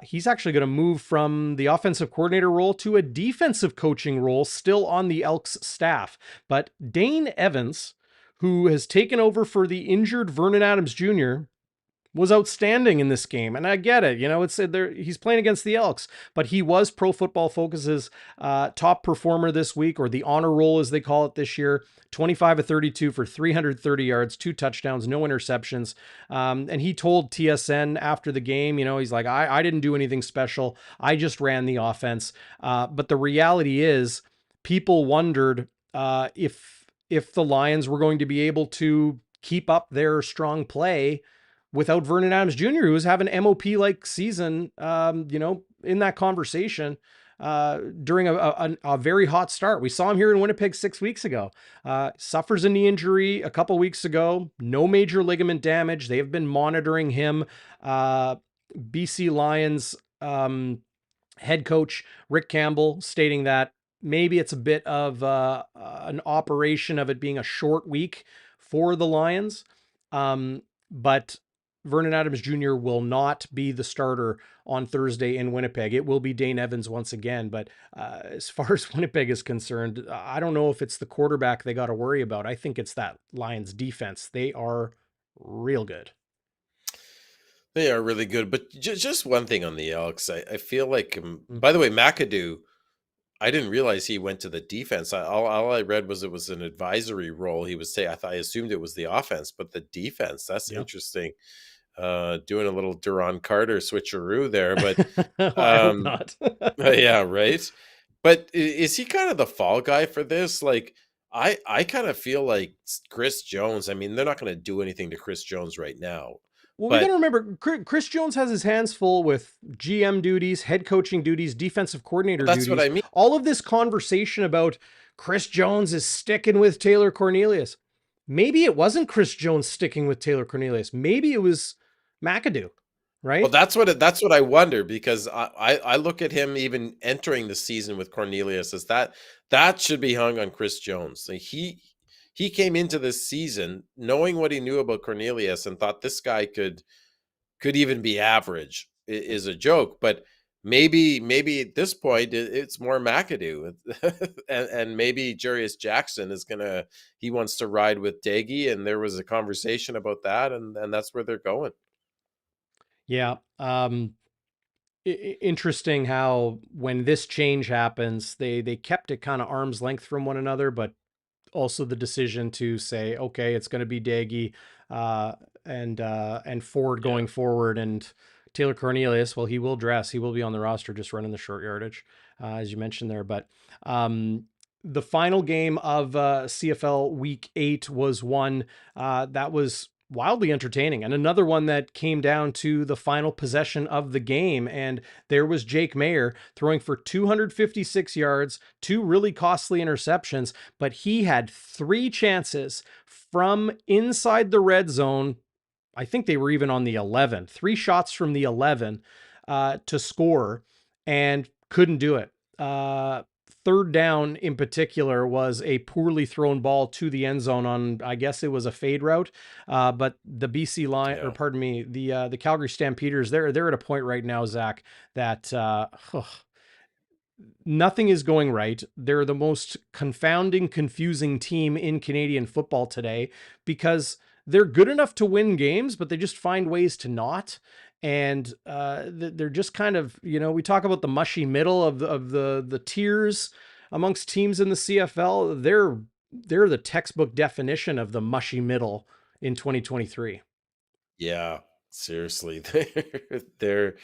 he's actually going to move from the offensive coordinator role to a defensive coaching role, still on the Elks staff. But Dane Evans, who has taken over for the injured Vernon Adams Jr., was outstanding in this game. And I get it, it's there. He's playing against the Elks, but he was Pro Football Focus's top performer this week, or the honor roll as they call it this year. 25 of 32 for 330 yards, 2 touchdowns, no interceptions. And he told TSN after the game, he's like, I didn't do anything special. I just ran the offense. But the reality is, people wondered if the Lions were going to be able to keep up their strong play without Vernon Adams Jr., who was having an MOP-like season, in that conversation during a very hot start. We saw him here in Winnipeg 6 weeks ago. Suffers a knee injury a couple weeks ago. No major ligament damage. They have been monitoring him. BC Lions head coach Rick Campbell stating that maybe it's a bit of an operation of it being a short week for the Lions. But Vernon Adams Jr. will not be the starter on Thursday in Winnipeg. It will be Dane Evans once again. But as far as Winnipeg is concerned, I don't know if it's the quarterback they got to worry about. I think it's that Lions defense. They are real good. They are really good. But just one thing on the Elks. I feel like, by the way, McAdoo, I didn't realize he went to the defense. All I read was it was an advisory role. He was I assumed it was the offense, but the defense, that's interesting. Doing a little Duron Carter switcheroo there, but I hope not. yeah, right. But is he kind of the fall guy for this? Like, I kind of feel like Chris Jones. I mean, they're not going to do anything to Chris Jones right now. Well, we got to remember, Chris Jones has his hands full with GM duties, head coaching duties, defensive coordinator duties. That's what I mean. All of this conversation about Chris Jones is sticking with Taylor Cornelius. Maybe it wasn't Chris Jones sticking with Taylor Cornelius. Maybe it was McAdoo, right? Well, that's what I wonder, because I look at him even entering the season with Cornelius as that should be hung on Chris Jones. Like he came into this season knowing what he knew about Cornelius and thought this guy could even be average, is a joke. But maybe at this point it's more McAdoo, and maybe Jarius Jackson he wants to ride with Daggy, and there was a conversation about that, and that's where they're going. Yeah. interesting how when this change happens, they kept it kind of arm's length from one another, but also the decision to say, okay, it's going to be Daggy and Ford Yeah. going forward, and Taylor Cornelius. Well, he will dress. He will be on the roster, just running the short yardage, as you mentioned there. But the final game of CFL Week 8 was one that was wildly entertaining, and another one that came down to the final possession of the game. And there was Jake Mayer throwing for 256 yards, 2 really costly interceptions, but he had 3 chances from inside the red zone. I think they were even on the 11, 3 shots from the 11 to score, and couldn't do it. Third down in particular was a poorly thrown ball to the end zone on, I guess it was a fade route. But the BC line, or Yeah. pardon me, the Calgary Stampeders, they're at a point right now, Zach, that nothing is going right. They're the most confounding, confusing team in Canadian football today, because they're good enough to win games, but they just find ways to not. And they're just kind of, we talk about the mushy middle of the tiers amongst teams in the CFL. They're the textbook definition of the mushy middle in 2023. Yeah, seriously. They're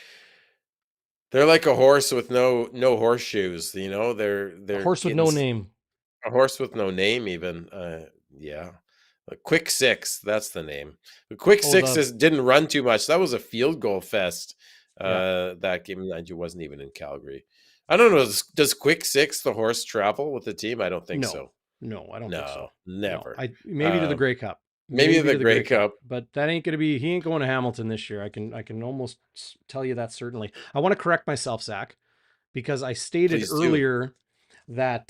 they're like a horse with no horseshoes, A they're horse with getting no name. a horse with no name even. Yeah. A Quick Six, that's the name. The Quick Oh, the Sixes didn't run too much. That was a field goal fest. yeah. That game, mind you, wasn't even in Calgary. I don't know. Does Quick Six, the horse, travel with the team? I don't think No, so. no, I don't think No, so. No, never. maybe to the Grey Cup, Maybe maybe the to the Grey Grey Cup, Cup. but that ain't gonna be. He ain't going to Hamilton this year. I can almost tell you that certainly. I want to correct myself, Zach, because I stated Please do. earlier that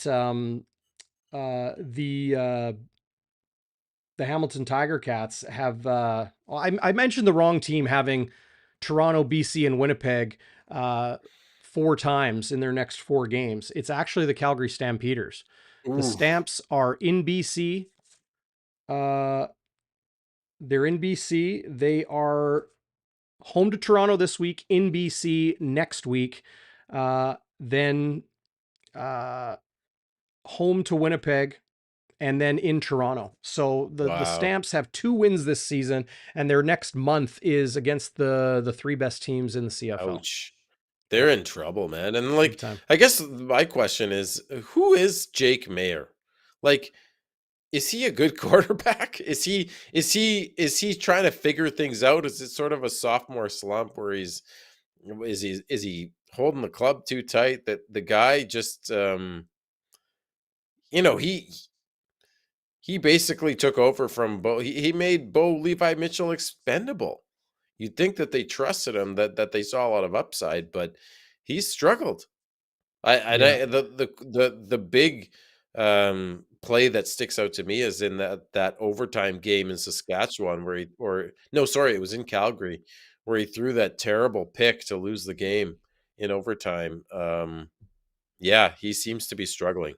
the Hamilton Tiger Cats have. I mentioned the wrong team having Toronto, BC, and Winnipeg 4 times in their next 4 games. It's actually the Calgary Stampeders. The Ooh, Stamps are in BC. They're in BC. They are home to Toronto this week, in BC next week, then home to Winnipeg, and then in Toronto. So the wow. Stamps have 2 wins this season, and their next month is against the 3 best teams in the CFL. Ouch. Yeah, They're in trouble, man. And big like, time. I guess my question is, who is Jake Mayer? Like, is he a good quarterback? Is he trying to figure things out? Is it sort of a sophomore slump where is he holding the club too tight? That the guy just you know, he basically took over from Bo. He made Bo Levi Mitchell expendable. You'd think that they trusted him, that they saw a lot of upside, but he struggled. I and Yeah. I the big play that sticks out to me is in that overtime game in Saskatchewan where he or no, sorry, it was in Calgary where he threw that terrible pick to lose the game in overtime. Yeah, he seems to be struggling.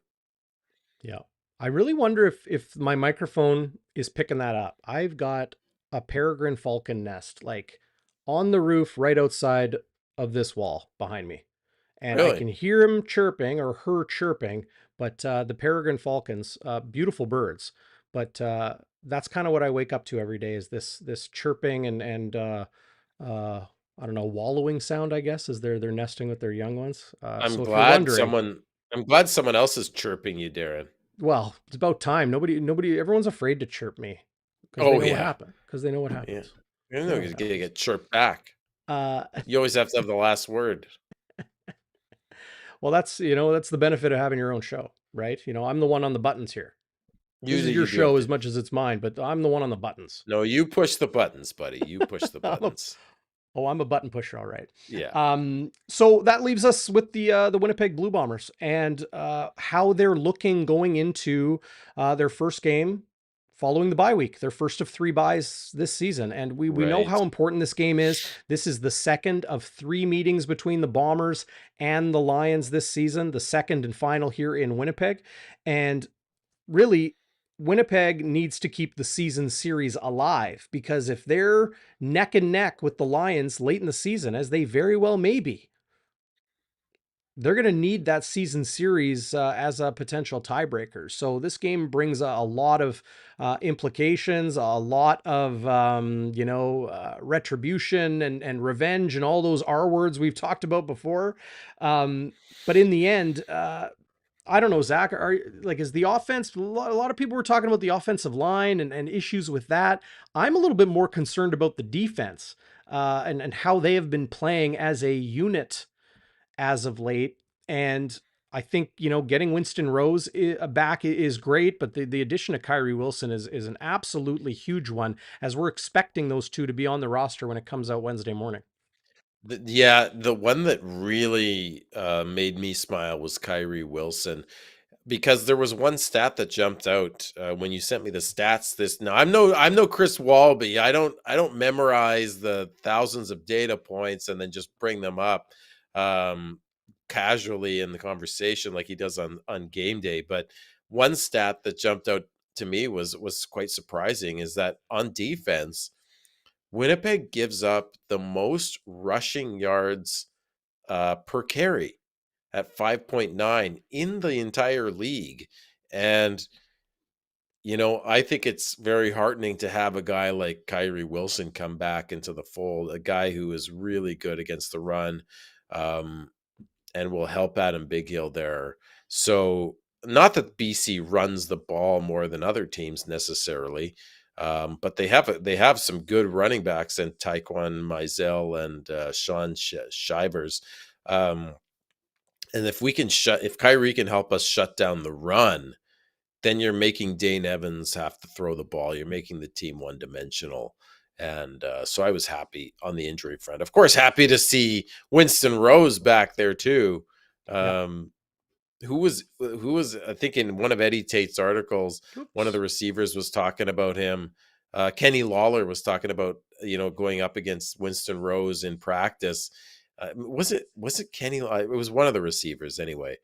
Yeah. I really wonder if my microphone is picking that up. I've got a peregrine falcon nest like on the roof right outside of this wall behind me. And I Really? can hear him chirping or her chirping, but the peregrine falcons, beautiful birds, but that's kind of what I wake up to every day is this chirping and I don't know, wallowing sound, I guess, as they're nesting with their young ones. I'm So if you're glad wondering, someone I'm glad someone else is chirping you, Darren. well, it's about time. Nobody, everyone's afraid to chirp me because they Oh know what yeah. happened. Because they know what Yeah. happens. You They know know you what gotta happens. get chirped back. Uh, You always have to have the last word. well, that's the benefit of having your own show, right? I'm the one on the buttons here. This is your You do have show to. as much as it's mine, but I'm the one on the buttons. No, you push the buttons, buddy. You push the I'm a, buttons. I'm a button pusher, all right. Yeah. So that leaves us with the Winnipeg Blue Bombers and how they're looking going into their first game following the bye week, their first of 3 byes this season. And we know Right. how important this game is. This is the second of 3 meetings between the Bombers and the Lions this season, the second and final here in Winnipeg. And really, Winnipeg needs to keep the season series alive, because if they're neck and neck with the Lions late in the season, as they very well may be, they're going to need that season series as a potential tiebreaker. So this game brings a lot of implications, a lot of retribution and revenge and all those R words we've talked about before. But in the end, I don't know, Zach, is the offense, a lot of people were talking about the offensive line and issues with that. I'm a little bit more concerned about the defense and how they have been playing as a unit as of late. And I think, getting Winston Rose back is great, but the addition of Kyrie Wilson is an absolutely huge one, as we're expecting those two to be on the roster when it comes out Wednesday morning. Yeah, the one that really made me smile was Kyrie Wilson, because there was one stat that jumped out when you sent me the stats. This now I'm no Chris Walby. I don't memorize the thousands of data points and then just bring them up um, casually in the conversation like he does on game day. But one stat that jumped out to me was quite surprising, is that on defense, Winnipeg gives up the most rushing yards per carry at 5.9 in the entire league. And, I think it's very heartening to have a guy like Kyrie Wilson come back into the fold, a guy who is really good against the run um, and will help Adam Bighill there. So, not that BC runs the ball more than other teams necessarily, but they have some good running backs in Taekwon Mizell and Sean Shivers. Um, and if Kyrie can help us shut down the run, then you're making Dane Evans have to throw the ball. You're making the team one dimensional. And so I was happy on the injury front. Of course, happy to see Winston Rose back there too. Yeah. Who was I think in one of Eddie Tate's articles, one of Oops. the receivers was talking about him. Kenny Lawler was talking about going up against Winston Rose in practice. Was it Kenny? It was one of the receivers anyway,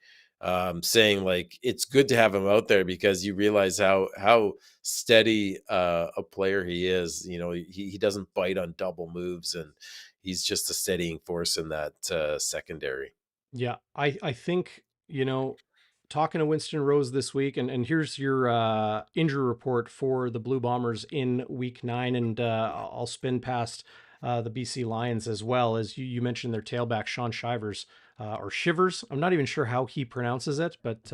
saying like it's good to have him out there because you realize how steady a player he is. He doesn't bite on double moves, and he's just a steadying force in that secondary. Yeah, I think, talking to Winston Rose this week, and here's your injury report for the Blue Bombers in week 9, and I'll spin past the BC Lions as well. As you mentioned, their tailback, Sean Shivers, or Shivers. I'm not even sure how he pronounces it, but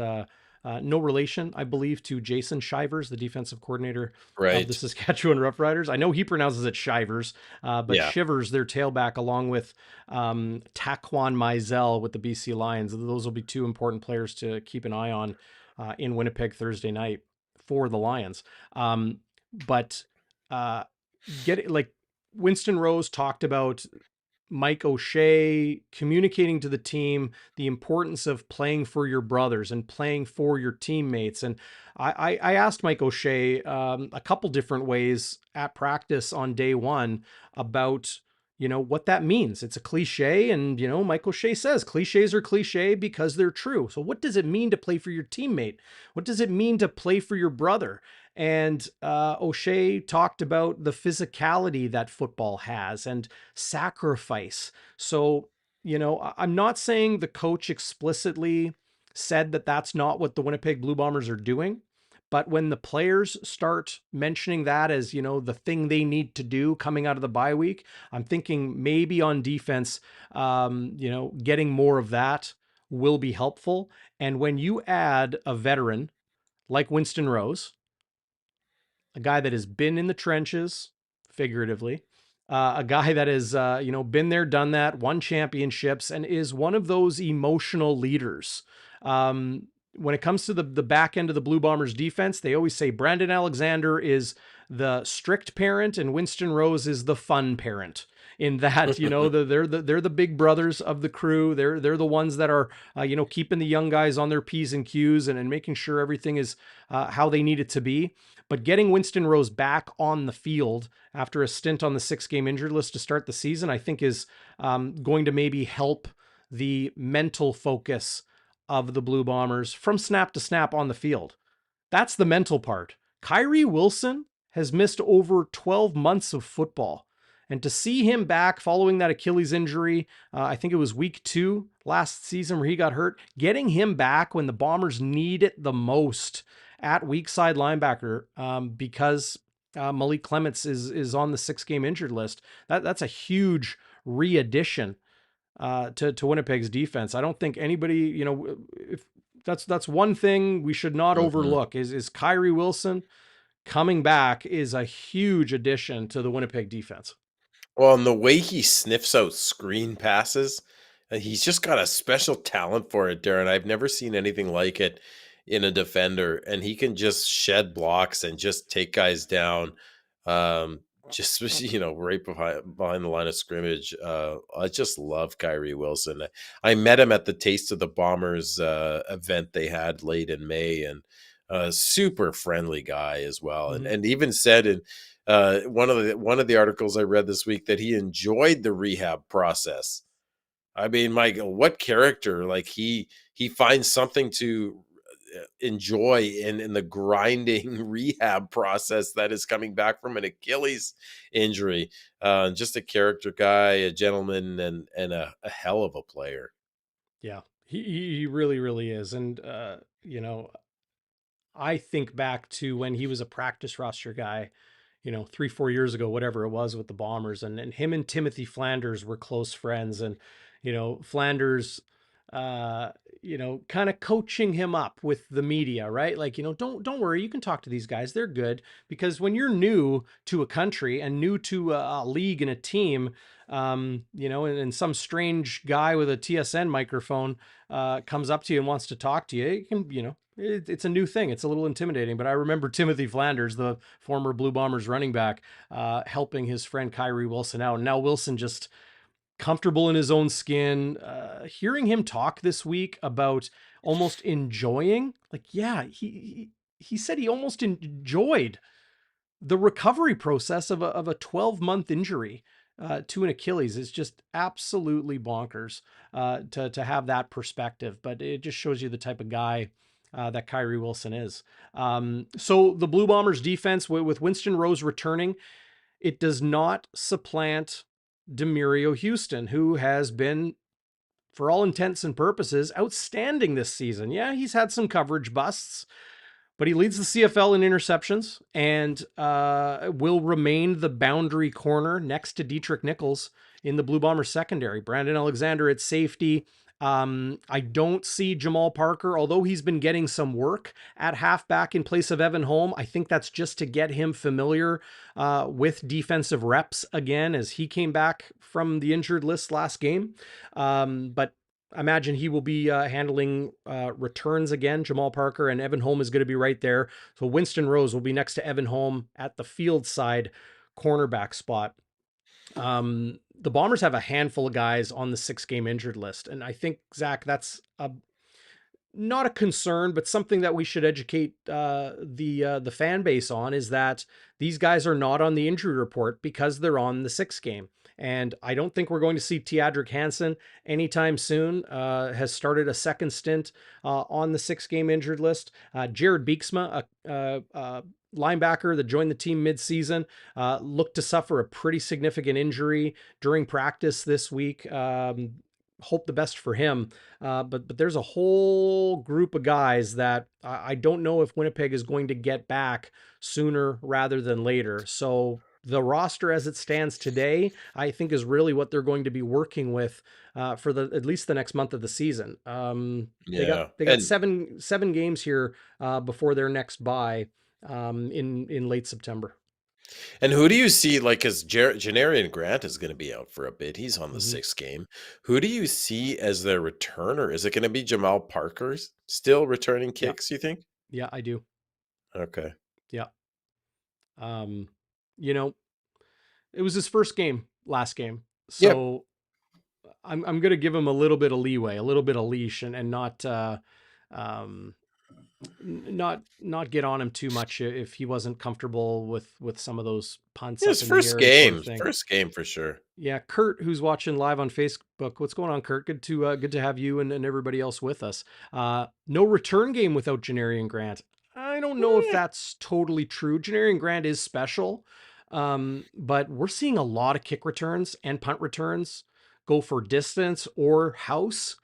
no relation, I believe, to Jason Shivers, the defensive coordinator of the Right. Saskatchewan Roughriders. I know he pronounces it Shivers, but Yeah. Shivers, their tailback, along with Taquan Mizell with the BC Lions. Those will be two important players to keep an eye on in Winnipeg Thursday night for the Lions. But get like Winston Rose talked about Mike O'Shea communicating to the team the importance of playing for your brothers and playing for your teammates. And I asked Mike O'Shea a couple different ways at practice on day one about, what that means. It's a cliche. And, Mike O'Shea says cliches are cliche because they're true. So what does it mean to play for your teammate? What does it mean to play for your brother? And O'Shea talked about the physicality that football has and sacrifice. So, I'm not saying the coach explicitly said that that's not what the Winnipeg Blue Bombers are doing. But when the players start mentioning that as, the thing they need to do coming out of the bye week, I'm thinking maybe on defense, getting more of that will be helpful. And when you add a veteran like Winston Rose, a guy that has been in the trenches, figuratively, a guy that has, been there, done that, won championships, and is one of those emotional leaders. When it comes to the back end of the Blue Bombers defense, they always say Brandon Alexander is the strict parent and Winston Rose is the fun parent. In that, they're the big brothers of the crew. They're the ones that are, keeping the young guys on their P's and Q's and making sure everything is how they need it to be. But getting Winston Rose back on the field after a stint on the 6-game injured list to start the season, I think is going to maybe help the mental focus of the Blue Bombers from snap to snap on the field. That's the mental part. Kyrie Wilson has missed over 12 months of football. And to see him back following that Achilles injury, I think it was week 2 last season where he got hurt. Getting him back when the Bombers need it the most at weak side linebacker, because Malik Clements is on the 6-game injured list. That's a huge re-addition to Winnipeg's defense. I don't think anybody, if that's one thing we should not Mhm. overlook is Kyrie Wilson coming back is a huge addition to the Winnipeg defense. Well, and the way he sniffs out screen passes, he's just got a special talent for it, Darren. I've never seen anything like it in a defender, and he can just shed blocks and just take guys down. Just right behind the line of scrimmage. I just love Kyrie Wilson. I met him at the Taste of the Bombers event they had late in May, and super friendly guy as well, Mm-hmm. and even said in one of the articles I read this week that he enjoyed the rehab process. I mean, Mike, what character? Like he finds something to enjoy in the grinding rehab process that is coming back from an Achilles injury. Just a character guy, a gentleman, and a hell of a player. Yeah, he really, really is. And, I think back to when he was a practice roster guy, 3, 4 years ago, whatever it was with the Bombers, and him and Timothy Flanders were close friends. And, Flanders, uh, kind of coaching him up with the media, right? Like, don't worry, you can talk to these guys. They're good. Because when you're new to a country and new to a league and a team, and some strange guy with a TSN microphone comes up to you and wants to talk to you, it can, it's a new thing. It's a little intimidating. But I remember Timothy Flanders, the former Blue Bombers running back, helping his friend Kyrie Wilson out. And now Wilson just comfortable in his own skin. Hearing him talk this week about almost enjoying, like, yeah, he said he almost enjoyed the recovery process of a 12-month injury to an Achilles. Is just absolutely bonkers to have that perspective. But it just shows you the type of guy that Kyrie Wilson is. So the Blue Bombers defense with Winston Rose returning, it does not supplant Demerio Houston, who has been, for all intents and purposes, outstanding this season. Yeah, he's had some coverage busts, but he leads the CFL in interceptions and will remain the boundary corner next to Dietrich Nichols in the Blue Bombers secondary. Brandon Alexander at safety. I don't see Jamal Parker, although he's been getting some work at halfback in place of Evan Holm. I think that's just to get him familiar with defensive reps again, as he came back from the injured list last game. But I imagine he will be handling returns again, Jamal Parker, and Evan Holm is going to be right there. So Winston Rose will be next to Evan Holm at the field side cornerback spot. The Bombers have a handful of guys on the 6-game injured list. And I think, Zach, that's not a concern, but something that we should educate the fan base on, is that these guys are not on the injury report because they're on the 6-game. And I don't think we're going to see Teodric Hansen anytime soon. Has started a second stint on the 6-game injured list. Jared Beeksma, a linebacker that joined the team mid-season, looked to suffer a pretty significant injury during practice this week. Hope the best for him. But there's a whole group of guys that I don't know if Winnipeg is going to get back sooner rather than later. So the roster as it stands today, I think, is really what they're going to be working with for at least the next month of the season. They got Yeah, they got and seven games here before their next bye in late September. who do you see, like, because Janarian Grant is going to be out for a bit. He's on the Mhm. 6th game. Who do you see as their returner? Is it going to be Jamal Parker's still returning Yeah, kicks, you think? yeah, I do. Okay. Yeah. Um, you know, it was his first game last game. Yep. So I'm going to give him a little bit of leeway, a little bit of leash, and not um, not get on him too much if he wasn't comfortable with some of those punts up His in the first air and sort game. of thing. First game for sure. Yeah, Kurt, who's watching live on Facebook, what's going on, Kurt? Good to have you and everybody else with us. No return game without Janarian Grant. I don't know if Eh, that's totally true. Janarian Grant is special, but we're seeing a lot of kick returns and punt returns go for distance or house.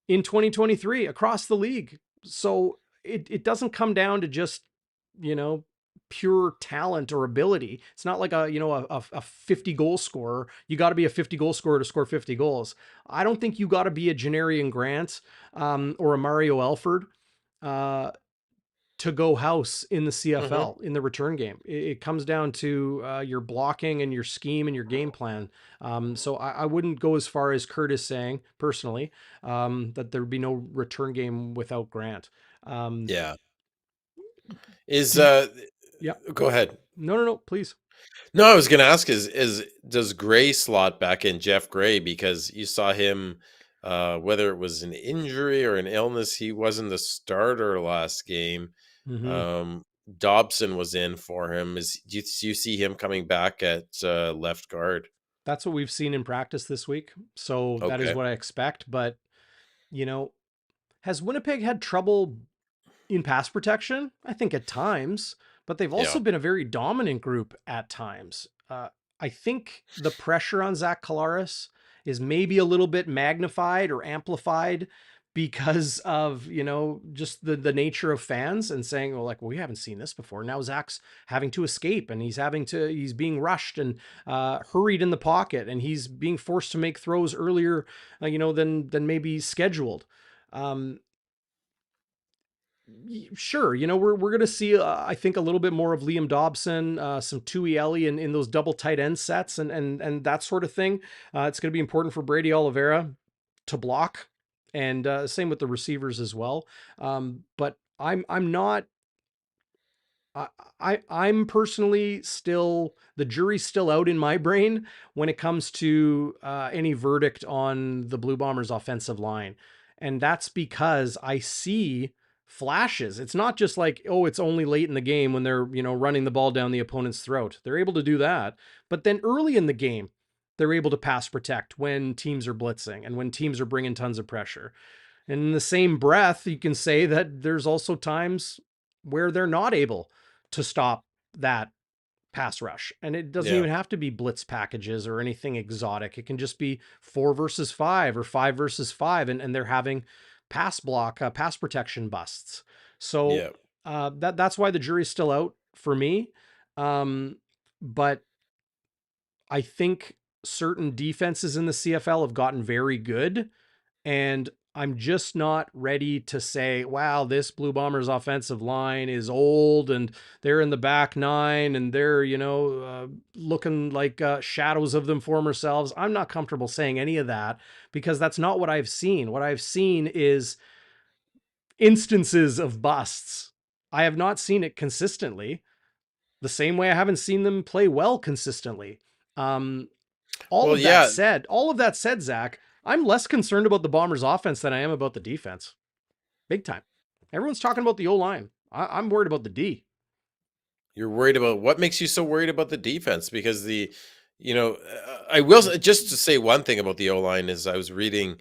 in 2023 across the league. So it doesn't come down to just, you know, pure talent or ability. It's not like a 50 goal scorer. You got to be a 50 goal scorer to score 50 goals. I don't think you got to be a Janarian Grant or a Mario Alford to go house in the Mm-hmm. CFL in the return game. It comes down to your blocking and your scheme and your game plan. So I wouldn't go as far as Curtis saying personally that there would be no return game without Grant. Um, Yeah. Is do yeah, go ahead. no, please. No, I was going to ask is does Gray slot back in Jeff Gray, because you saw him whether it was an injury or an illness, he wasn't the starter last game. Hmm. Um Dobson was in for him. Do you see him coming back at left guard? That's what we've seen in practice this week. So that is Okay. what I expect. But, you know, has Winnipeg had trouble in pass protection? I think at times, but they've Yeah. also been a very dominant group at times. I think the pressure on Zach Collaros is maybe a little bit magnified or amplified because of, you know, just the nature of fans and saying, well, like, well, we haven't seen this before. Now Zach's having to escape and he's being rushed and hurried in the pocket, and he's being forced to make throws earlier, than maybe scheduled. Um, sure, we're going to see I think a little bit more of Liam Dobson, some Tui Ellie in those double tight end sets and that sort of thing. It's going to be important for Brady Oliveira to block, and same with the receivers as well. But I'm not. I'm personally still, the jury's still out in my brain when it comes to any verdict on the Blue Bombers offensive line. And that's because I see flashes. It's not just like, oh, it's only late in the game when they're, running the ball down the opponent's throat. They're able to do that. But then early in the game, they're able to pass protect when teams are blitzing and when teams are bringing tons of pressure. And in the same breath, you can say that there's also times where they're not able to stop that pass rush. And it doesn't Yeah. even have to be blitz packages or anything exotic. It can just be 4 versus 5 or 5 versus 5. And they're having pass protection busts. So Yeah. that's why the jury's still out for me. But I think certain defenses in the CFL have gotten very good, and I'm just not ready to say, wow, this Blue Bombers offensive line is old and they're in the back nine and they're, looking like shadows of them former selves. I'm not comfortable saying any of that because that's not what I've seen. What I've seen is instances of busts. I have not seen it consistently, the same way I haven't seen them play well consistently. Um, all Well, of that yeah, said, Zach, I'm less concerned about the Bombers offense than I am about the defense. Big time. Everyone's talking about the O line. I'm worried about the D. you're worried about what makes you so worried about the defense, because I will just to say one thing about the O-line is I was reading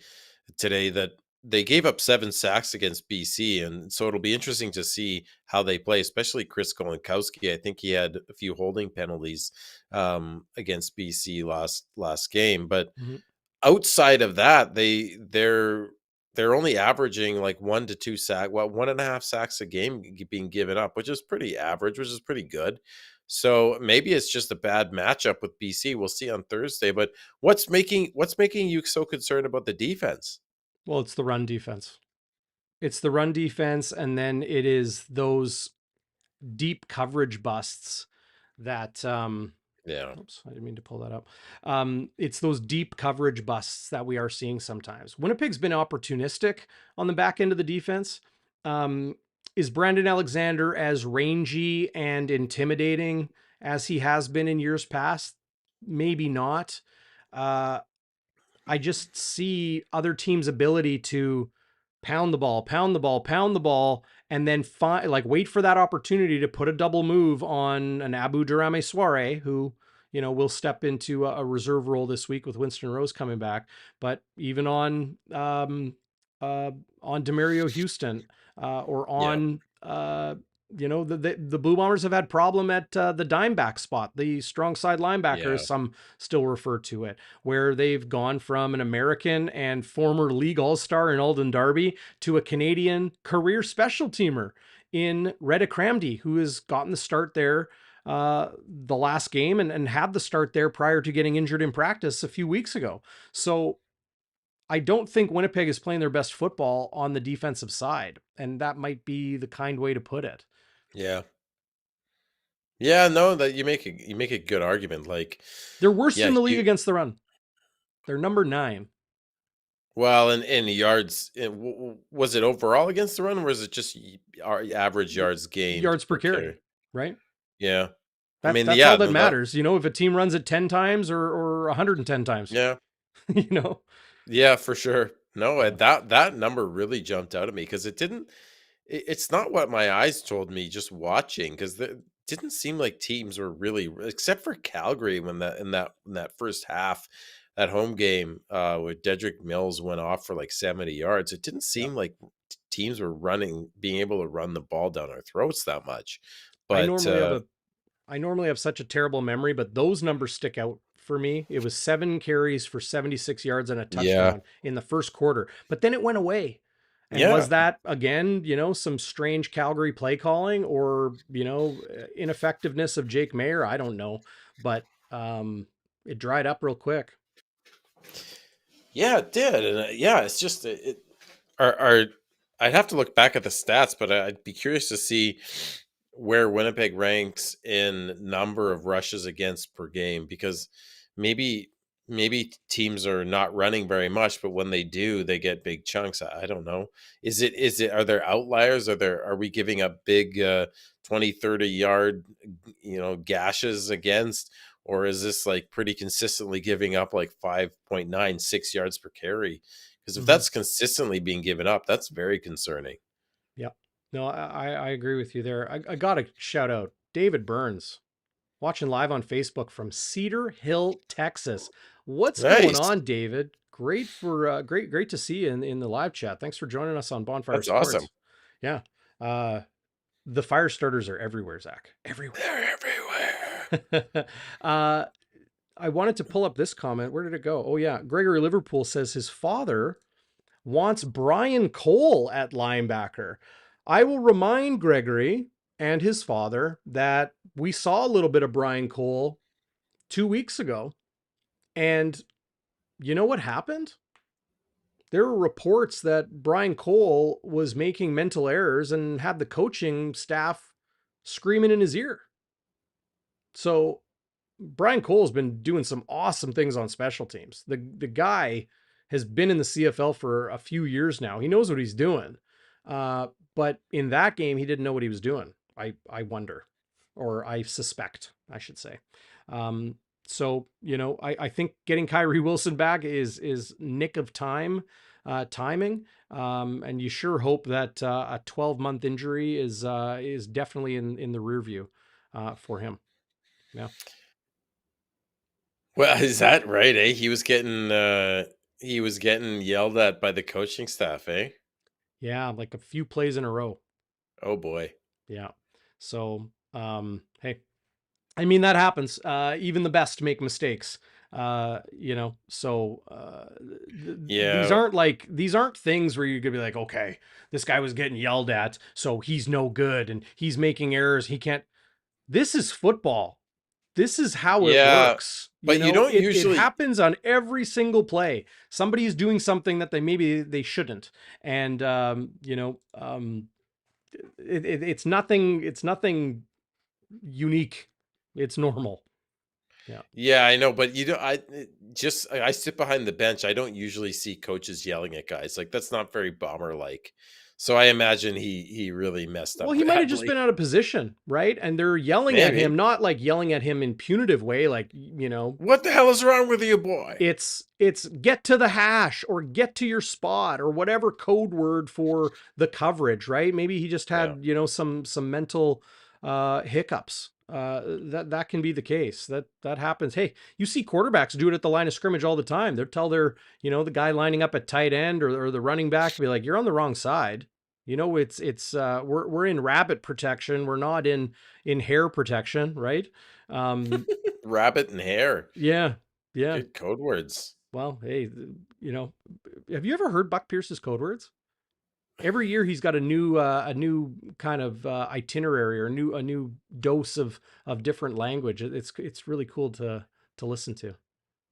today that they gave up 7 sacks against BC, and so it'll be interesting to see how they play, especially Chris Kolinkowski. I think he had a few holding penalties against BC last game, but Mm-hmm. outside of that, they're only averaging like 1.5 sacks a game being given up, which is pretty average, which is pretty good. So maybe it's just a bad matchup with BC. We'll see on Thursday. But what's making you so concerned about the defense? Well, it's the run defense. It's the run defense, and then it is those deep coverage busts that Yeah, oops, I didn't mean to pull that up. It's those deep coverage busts that we are seeing sometimes. Winnipeg's been opportunistic on the back end of the defense. Is Brandon Alexander as rangy and intimidating as he has been in years past? Maybe not. Uh, I just see other teams' ability to pound the ball, pound the ball, pound the ball, and then wait for that opportunity to put a double move on an Abu Daramy-Swaray, who, will step into a reserve role this week with Winston Rose coming back. But even on Demario Houston, or yeah, on the Blue Bombers have had problem at the dime back spot, the strong side linebacker, Yeah. as some still refer to it, where they've gone from an American and former league all-star in Alden Darby to a Canadian career special teamer in Reda Cramdy, who has gotten the start there the last game and had the start there prior to getting injured in practice a few weeks ago. So I don't think Winnipeg is playing their best football on the defensive side, and that might be the kind way to put it. Yeah. Yeah, no, that you make a good argument. Like, They're worst yeah, in the league against the run. They're number 9. well, in yards, was it overall against the run, or was it just our average yards gained Yards per carry, carry? right? Yeah, I mean, That's yeah, all that no, that, matters. If a team runs it 10 times or 110 times, yeah, you know. yeah, for sure. No, Yeah. that number really jumped out at me because it didn't. It's not what my eyes told me just watching, because it didn't seem like teams were really, except for Calgary, when in that first half, that home game where Dedrick Mills went off for like 70 yards. It didn't Yeah. seem like teams were being able to run the ball down our throats that much. I But normally have such a terrible memory, but those numbers stick out for me. It was 7 carries for 76 yards and a yeah, touchdown in the first quarter, but then it went away. And yeah, was that again, some strange Calgary play calling or, ineffectiveness of Jake Mayer? I don't know, but it dried up real quick. yeah, it did, and yeah, it's just are I'd have to look back at the stats, but I'd be curious to see where Winnipeg ranks in number of rushes against per game, because maybe teams are not running very much, but when they do, they get big chunks. I don't know. Is it are there outliers? Are we giving up big 20, 30 yard gashes against, or is this like pretty consistently giving up like 5.96 yards per carry? Because if that's consistently being given up, that's very concerning. Yep. No, I agree with you there. I got to shout out David Burns, watching live on Facebook from Cedar Hill, Texas. What's going Nice. on, David? Great great to see you in the live chat. Thanks for joining us on Bonfire That's awesome. Sports. Yeah. The Firestarters are everywhere, Zach. Everywhere. They're everywhere. I wanted to pull up this comment. Where did it go? Oh yeah. Gregory Liverpool says his father wants Brian Cole at linebacker. I will remind Gregory and his father that we saw a little bit of Brian Cole 2 weeks ago. And you know what happened? There were reports that Brian Cole was making mental errors and had the coaching staff screaming in his ear. So Brian Cole's been doing some awesome things on special teams. The guy has been in the CFL for a few years now. He knows what he's doing. But in that game, he didn't know what he was doing. I wonder, or I suspect, I should say. So, I think getting Kyrie Wilson back is nick of timing. And you sure hope that a 12-month injury is definitely in the rear view for him. Yeah. Well, is that right, eh? He was getting yelled at by the coaching staff, eh? Yeah, like a few plays in a row. Oh boy. Yeah. So, hey, I mean, that happens. Even the best make mistakes. So Yeah. these aren't things where you're gonna be like, okay, this guy was getting yelled at, so he's no good and he's making errors. He can't. This is football. This is how it Yeah. works. But you don't It usually happens on every single play. Somebody is doing something that they shouldn't. And, it's nothing unique. It's normal. Yeah. Yeah, I know, but you don't. I sit behind the bench. I don't usually see coaches yelling at guys. Like, that's not very Bomber like. So I imagine he really messed Well, up he might have just been badly. out of position, right? And they're yelling at Maybe. him, not like yelling at him in punitive way, like, What the hell is wrong with you, boy? it's get to the hash or get to your spot or whatever code word for the coverage, right? Maybe he just Yeah. had, some mental hiccups. That can be the case. That happens. Hey, you see quarterbacks do it at the line of scrimmage all the time. They'll tell the guy lining up at tight end or the running back, be like, you're on the wrong side. We're in rabbit protection. We're not in hair protection, right? Rabbit and hare. Yeah, yeah. Good code words. Well, hey, you know, have you ever heard Buck Pierce's code words? Every year he's got a new kind of itinerary, or a new dose of different language. It's really cool to listen to.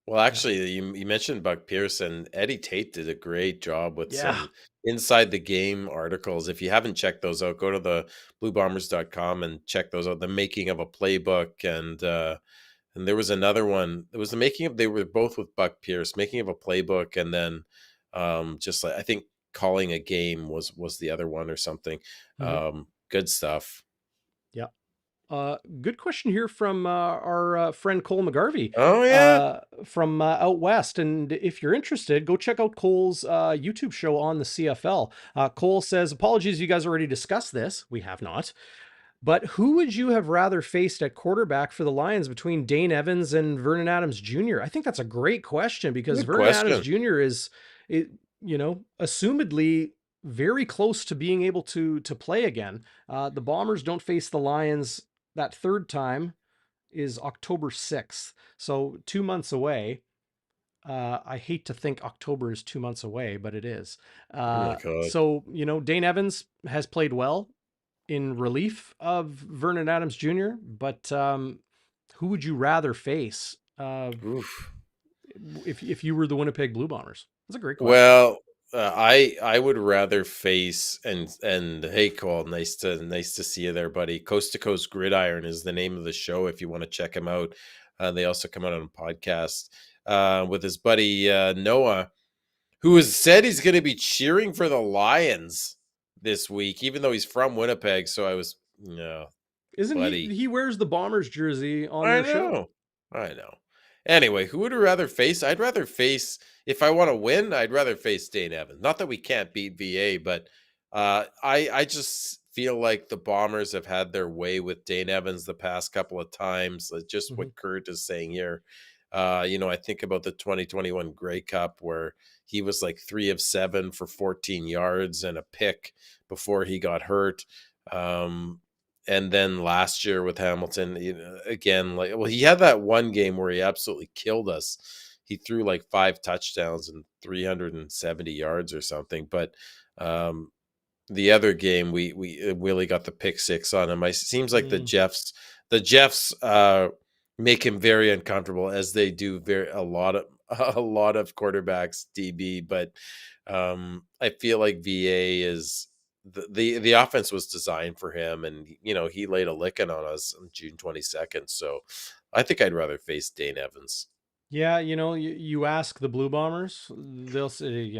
Well, Yeah. actually, you mentioned Buck Pierce, and Eddie Tate did a great job with Yeah. some inside the game articles. If you haven't checked those out, go to the bluebombers.com and check those out. The making of a playbook, and there was another one. It was the making of, they were both with Buck Pierce, making of a playbook, and then just like, I think calling a game was the other one or something. Mhm. Good stuff. Yeah. Good question here from our friend Cole McGarvey Oh yeah. from out west. And if you're interested, go check out Cole's YouTube show on the CFL. Cole says, apologies, you guys already discussed this. We have not. But who would you have rather faced at quarterback for the Lions between Dane Evans and Vernon Adams Jr.? I think that's a great question, because Good Vernon Adams question. Jr. is, assumedly very close to being able to play again. The Bombers don't face the Lions that third time is October 6th. So 2 months away. I hate to think October is 2 months away, but it is. Oh my God. So, Dane Evans has played well in relief of Vernon Adams Jr., but who would you rather face Oof. if you were the Winnipeg Blue Bombers? That's a great question. Well, I would rather face, and hey Cole, nice to see you there, buddy. Coast to Coast Gridiron is the name of the show if you want to check him out. They also come out on a podcast with his buddy Noah, who has said he's going to be cheering for the Lions this week, even though he's from Winnipeg. So I was, no, Isn't buddy. he wears the Bombers jersey on I their show? know. I know. Anyway, who would I rather face? I'd rather face, if I want to win, I'd rather face Dane Evans. Not that we can't beat VA, but I just feel like the Bombers have had their way with Dane Evans the past couple of times. Just Mhm. what Kurt is saying here. I think about the 2021 Grey Cup where he was like 3 of 7 for 14 yards and a pick before he got hurt. And then last year with Hamilton, again, like, well, he had that one game where he absolutely killed us. He threw like 5 touchdowns and 370 yards or something. But the other game, we Willie got the pick six on him. It seems like Mm. the Jeffs make him very uncomfortable, as they do a lot of quarterbacks, DB. But I feel like VA is the offense was designed for him, and he laid a licking on us on June 22nd. So I think I'd rather face Dane Evans. Yeah, you ask the Blue Bombers, they'll say,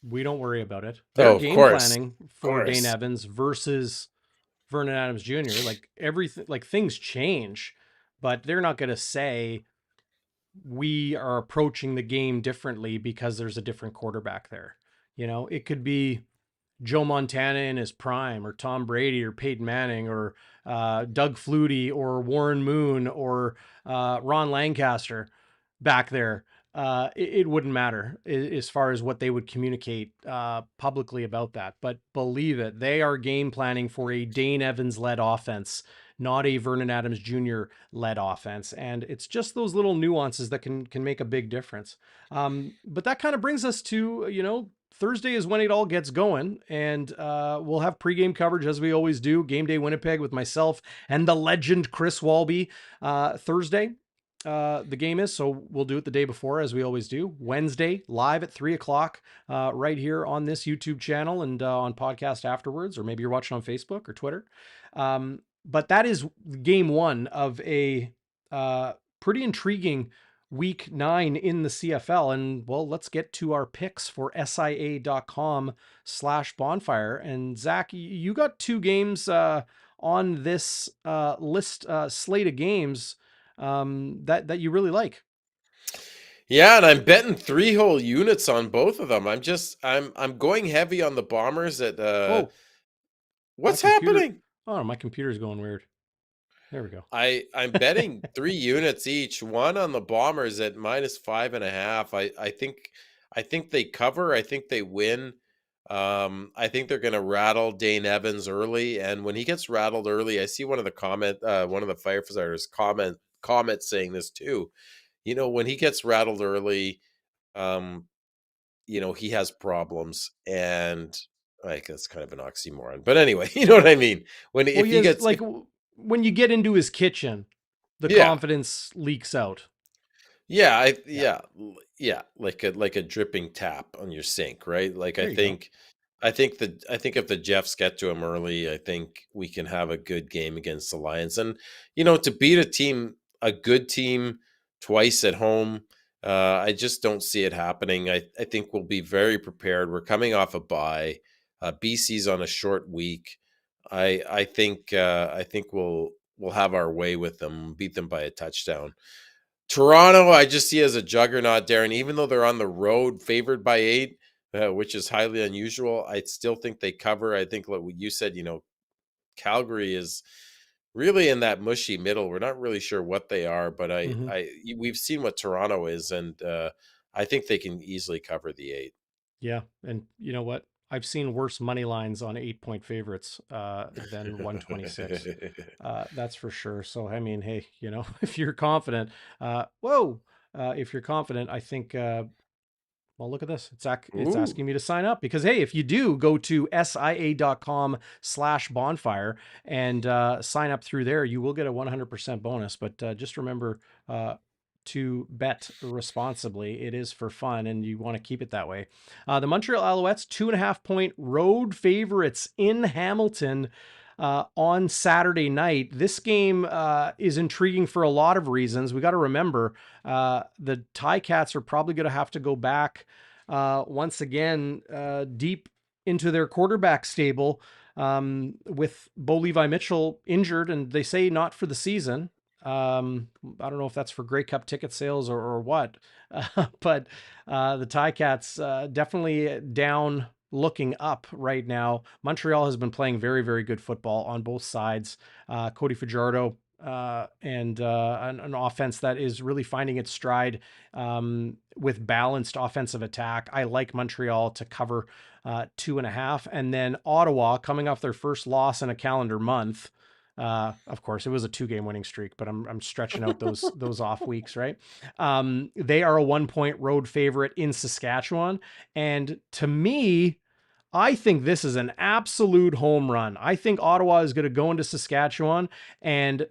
we don't worry about it. They're Oh, of game course, planning of for Dane course. Evans versus Vernon Adams Jr. Like everything, like things change, but they're not going to say we are approaching the game differently because there's a different quarterback there. It could be Joe Montana in his prime, or Tom Brady, or Peyton Manning, or Doug Flutie, or Warren Moon, or Ron Lancaster back there. It wouldn't matter as far as what they would communicate publicly about that. But believe it, they are game planning for a Dane Evans led offense, not a Vernon Adams Jr. led offense. And it's just those little nuances that can make a big difference. But that kind of brings us to, Thursday is when it all gets going, and we'll have pregame coverage as we always do. Game Day Winnipeg with myself and the legend Chris Walby. Thursday, the game is, so we'll do it the day before as we always do. Wednesday, live at 3:00, right here on this YouTube channel, and on podcast afterwards, or maybe you're watching on Facebook or Twitter. But that is game one of a pretty intriguing week 9 in the CFL. And well, let's get to our picks for SIA.com/bonfire. And Zach, you got 2 games on this list, slate of games that you really like. Yeah, and I'm betting 3 whole units on both of them. I'm going heavy on the Bombers at Oh, my what's computer. happening? Oh, my computer's going weird. There we go. I'm betting 3 units each. One on the Bombers at -5.5. I think they cover. I think they win. I think they're going to rattle Dane Evans early, and when he gets rattled early, I see one of the Firestarters comment saying this too. When he gets rattled early, um, he has problems, and like that's kind of an oxymoron. But anyway, you know what I mean. Well, If he he is gets like when you get into his kitchen, the yeah. confidence leaks out. Yeah, Yeah, yeah, like a dripping tap on your sink, right? Like there you go. I think if the Jeffs get to him early, I think we can have a good game against the Lions. And to beat a good team twice at home, I just don't see it happening. I think we'll be very prepared. We're coming off a bye. BC's on a short week. I think we'll have our way with them, beat them by a touchdown. Toronto, I just see as a juggernaut, Darren. Even though they're on the road, favored by 8, which is highly unusual, I still think they cover. I think what you said, Calgary is really in that mushy middle. We're not really sure what they are, but Hmm. we've seen what Toronto is, and I think they can easily cover the 8. Yeah, and you know what? I've seen worse money lines on 8-point favorites than 126. That's for sure. So I mean, hey, if you're confident, if you're confident, I think well, look at this. It's Ooh, asking me to sign up because, hey, if you do go to sia.com/bonfire and sign up through there, you will get a 100% bonus. But just remember to bet responsibly. It is for fun and you want to keep it that way. The Montreal Alouettes, 2.5-point road favorites in Hamilton. On Saturday night. This game is intriguing for a lot of reasons. We got to remember the Ticats are probably going to have to go back once again deep into their quarterback stable with Bo Levi Mitchell injured, and they say not for the season. I don't know if that's for Grey Cup ticket sales or what, but the Ticats definitely down looking up right now. Montreal has been playing very, very good football on both sides. Cody Fajardo and an offense that is really finding its stride with balanced offensive attack. I like Montreal to cover 2.5. And then Ottawa coming off their first loss in a calendar month. Of course, it was a 2-game winning streak, but I'm stretching out those off weeks, right? They are a 1-point road favorite in Saskatchewan, and to me, I think this is an absolute home run. I think Ottawa is going to go into Saskatchewan and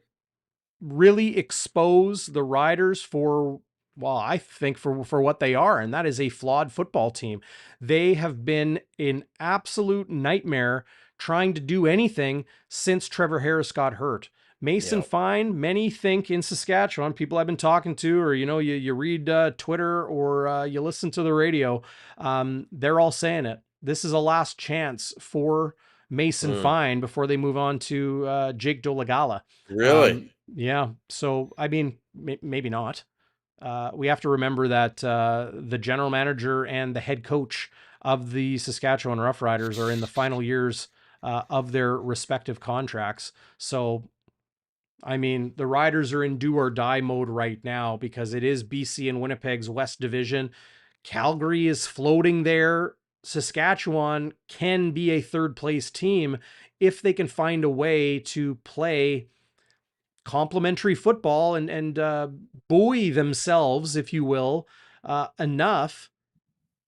really expose the Riders for, well, I think for what they are, and that is a flawed football team. They have been an absolute nightmare trying to do anything since Trevor Harris got hurt. Mason yeah. Fine, many think in Saskatchewan, people I've been talking to, or you read Twitter or you listen to the radio, they're all saying it. This is a last chance for Mason Mm, Fine before they move on to Jake Dolegala. really? Yeah. So, I mean, maybe not. We have to remember that the general manager and the head coach of the Saskatchewan Roughriders are in the final years of their respective contracts. So, I mean, the Riders are in do or die mode right now because it is BC and Winnipeg's West Division. Calgary is floating there. Saskatchewan can be a third place team if they can find a way to play complementary football and buoy themselves, if you will, enough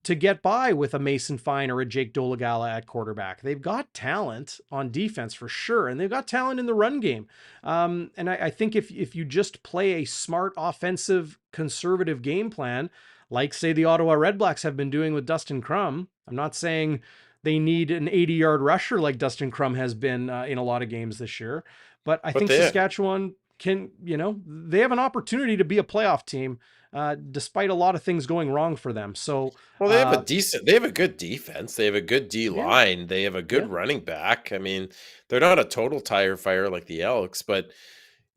to get by with a Mason Fine or a Jake Dolegala at quarterback. They've got talent on defense for sure, and they've got talent in the run game. And I think if you just play a smart offensive conservative game plan, like say the Ottawa Redblacks have been doing with Dustin Crum, I'm not saying they need an 80-yard rusher like Dustin Crum has been in a lot of games this year, but I But think they Saskatchewan they have an opportunity to be a playoff team despite a lot of things going wrong for them. So, Well, they have a good defense. They have a good D yeah, line. They have a good yeah, running back. I mean, they're not a total tire fire like the Elks, but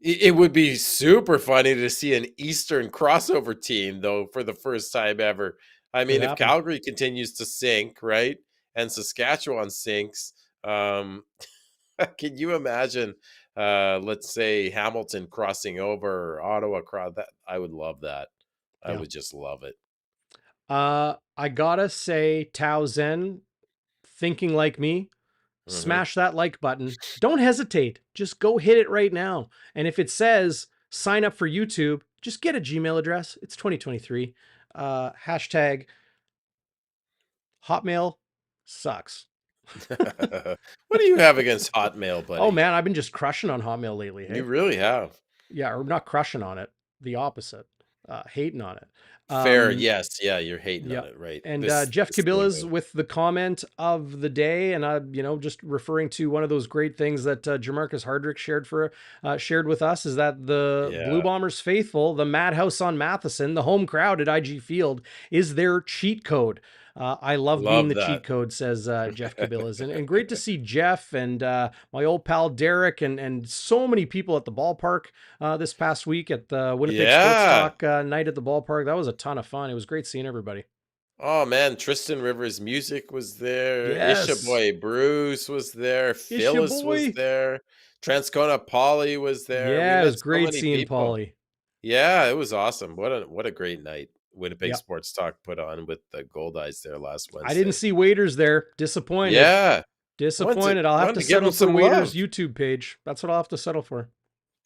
it would be super funny to see an Eastern crossover team, though, for the first time ever. I could mean, if happen. Calgary continues to sink, right, and Saskatchewan sinks, um, can you imagine? Let's say Hamilton crossing over or Ottawa cross. That I would love that. I Yeah. would just love it. I gotta say Tao Zen thinking like me, Mhm. smash that like button. Don't hesitate. Just go hit it right now. And if it says sign up for YouTube, just get a Gmail address. It's 2023. Hashtag Hotmail sucks. What do you have against Hotmail, Oh buddy? man, I've been just crushing on Hotmail lately. You Hey, really have. yeah, or not crushing on it. The opposite, hating on it. Fair, yes, yeah, you're hating Yeah. on it, right? And This Jeff this thing Cabilla's though. with the comment of the day, and just referring to one of those great things that Jermarcus Hardrick shared with us is that the Blue Yeah, Bombers faithful, the Madhouse on Matheson, the home crowd at IG Field, is their cheat code. I love being love the that. cheat code, says Jeff Cabillas, and great to see Jeff and my old pal Derek and so many people at the ballpark this past week at the Winnipeg Sports Yeah. Talk night at the ballpark. That was a ton of fun. It was great seeing everybody. Oh man, Tristan Rivers' music was there. Isha Yes. Boy Bruce was there. It's your Phyllis was boy. there. Transcona Polly was there. We Yeah, it met was so great many seeing people. Paulie. Yeah, it was awesome. What a great night Winnipeg Yeah. Sports Talk put on with the Gold Eyes there last I didn't Wednesday. see waiters there. Disappointed. Yeah, Disappointed. I'll have wanted to to give settle him for some waiters love. YouTube page. That's what I'll have to settle for.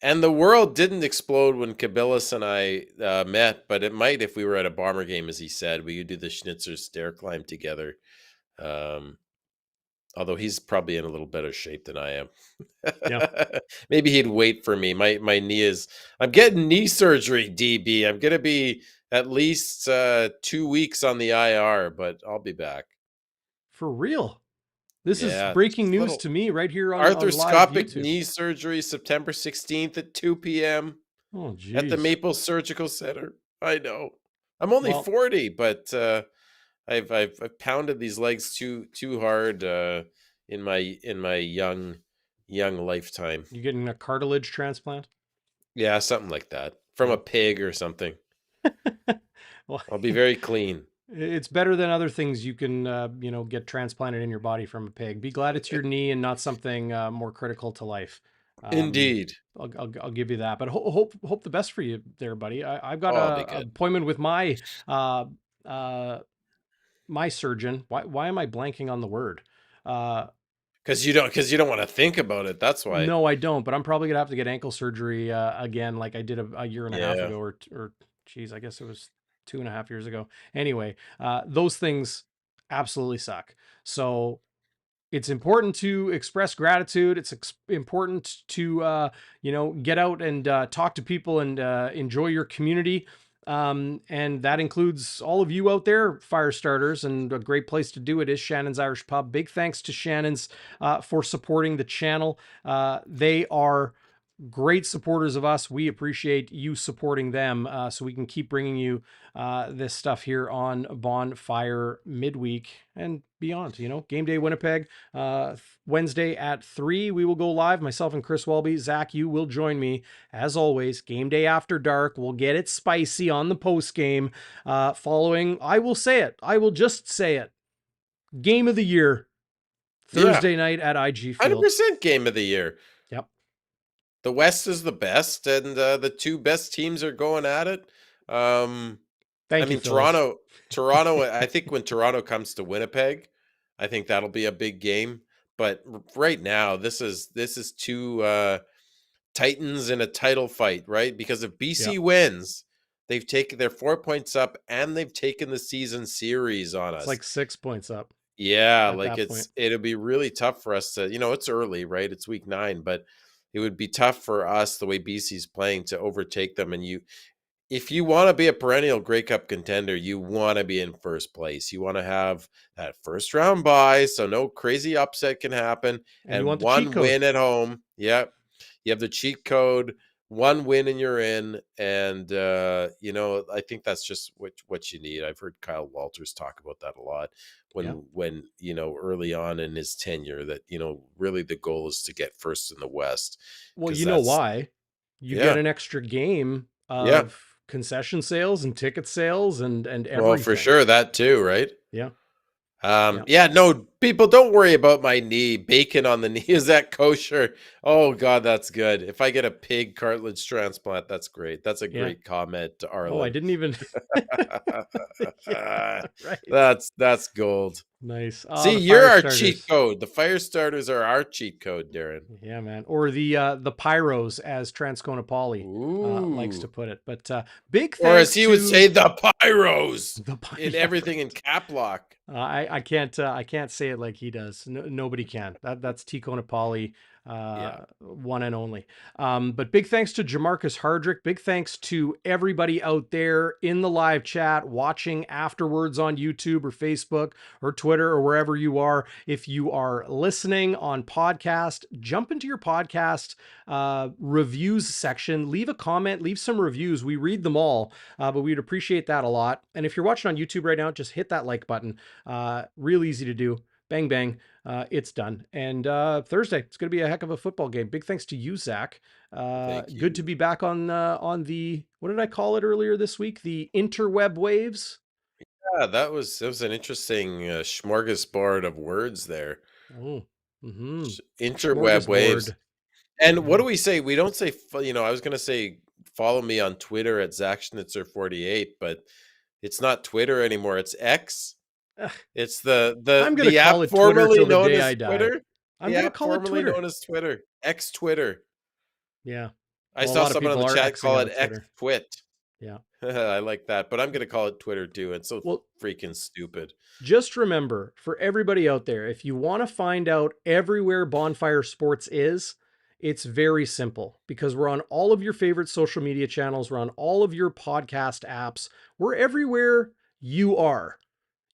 And the world didn't explode when Cabillas and I met, but it might if we were at a Bomber game, as he said. We could do the Schnitzer stair climb together. Um, Although he's probably in a little better shape than I am. Yeah. Maybe he'd wait for me. My knee is. I'm getting knee surgery, DB. I'm gonna be at least 2 weeks on the IR, but I'll be back. For real. This is Yeah, breaking just a news little to me right here on live arthroscopic YouTube. knee surgery, September 16th at 2 p.m. Oh, at the geez. Maple Surgical Center. I know. I'm only Well, 40, but I've pounded these legs too hard in my young lifetime. you getting a cartilage transplant? Yeah, something like that from Yeah. a pig or something. Well, I'll be very clean. it's better than other things you can, get transplanted in your body from a pig. Be glad it's your knee and not something more critical to life. Um, Indeed. I'll give you that, but hope the best for you there, buddy. I've got Oh, I'll be a good. appointment with uh, uh, my surgeon. Why am I blanking on the word? Uh, Because you don't want to think about it. That's why. no, I don't, but I'm probably gonna have to get ankle surgery again, like I did a year and a half Yeah. ago, or geez, I guess it was 2.5 years ago. Anyway, those things absolutely suck. So it's important to express gratitude. It's important to get out and talk to people and enjoy your community. And that includes all of you out there, Firestarters, and a great place to do it is Shannon's Irish Pub. Big thanks to Shannon's for supporting the channel. They are great supporters of us. We appreciate you supporting them so we can keep bringing you this stuff here on Bonfire Midweek and beyond. Game Day Winnipeg, Wednesday at 3. We will go live. Myself and Chris Welby. Zach, you will join me as always. Game Day After Dark. We'll get it spicy on the post game. Following, I will say it. I will just say it. Game of the year, Yeah. Thursday night at IG Field. 100% game of the year. Yep. The West is the best, and the two best teams are going at it. I Thank you, mean, Phyllis. Toronto. I think when Toronto comes to Winnipeg, I think that'll be a big game. But right now, this is two Titans in a title fight, right? Because if Yeah. BC wins, they've taken their 4 points up, and they've taken the season series on It's us. like 6 points up. Yeah, at like that point. it'll be really tough for us to, it's early, right? It's week 9, but it would be tough for us the way BC's playing to overtake them. And if you want to be a perennial Grey Cup contender, you want to be in first place. You want to have that first round bye, so no crazy upset can happen, And you and want the cheat one code. win at home. Yep, you have the cheat code. One win and you're in, and I think that's just what you need. I've heard Kyle Walters talk about that a lot when early on in his tenure that really the goal is to get first in the West. Well, 'Cause you know that's why? You get yeah, an extra game yeah. of concession sales and ticket sales and Well, for everything. sure that too, right? Yeah. Yeah, no, people, don't worry about my knee. Bacon on the knee. Is that kosher? Oh God, that's good. If I get a pig cartilage transplant, that's great. That's a Yeah. great comment to Oh, I Arlen. didn't even. Yeah, right. That's gold. Nice. See, The you're our cheat Firestarters. code. The Firestarters are our cheat code, Darrin. Yeah, man. Or the Pyros, as Transcona Polly likes to Ooh. put it. But big Or as thanks he would to say, the Pyros the in yeah, everything in right. cap lock. I can't say it like he does. No, nobody can. That's Tico Napoli, Yeah. one and only. But big thanks to Jermarcus Hardrick. Big thanks to everybody out there in the live chat, watching afterwards on YouTube or Facebook or Twitter or wherever you are. If you are listening on podcast, jump into your podcast reviews section. Leave a comment. Leave some reviews. We read them all, but we'd appreciate that a lot. And if you're watching on YouTube right now, just hit that like button. Real easy to do. Bang, bang. It's done. And Thursday, it's going to be a heck of a football game. Big thanks to you, Zach. Thank Good to you. be back on the, what did I call it earlier this week? The interweb waves. Yeah, that was an interesting smorgasbord of words there. Oh, Interweb waves. smorgasbord. And what Yeah. do we say? We don't say, I was going to say follow me on Twitter at Zach Schnitzer 48, but it's not Twitter anymore. It's X. Ugh, It's I'm going to the call app it Twitter formerly till the known day as I die. Twitter. I'm The going to app call it formerly Twitter. known as Twitter. X Twitter. Yeah. I Well, a saw lot of someone on people the are chat Xing call it out X Twitter. Twit. Yeah. I like that, but I'm going to call it Twitter too. It's so Well, freaking stupid. just remember, for everybody out there, if you want to find out everywhere Bonfire Sports is, it's very simple because we're on all of your favorite social media channels. We're on all of your podcast apps. We're everywhere you are.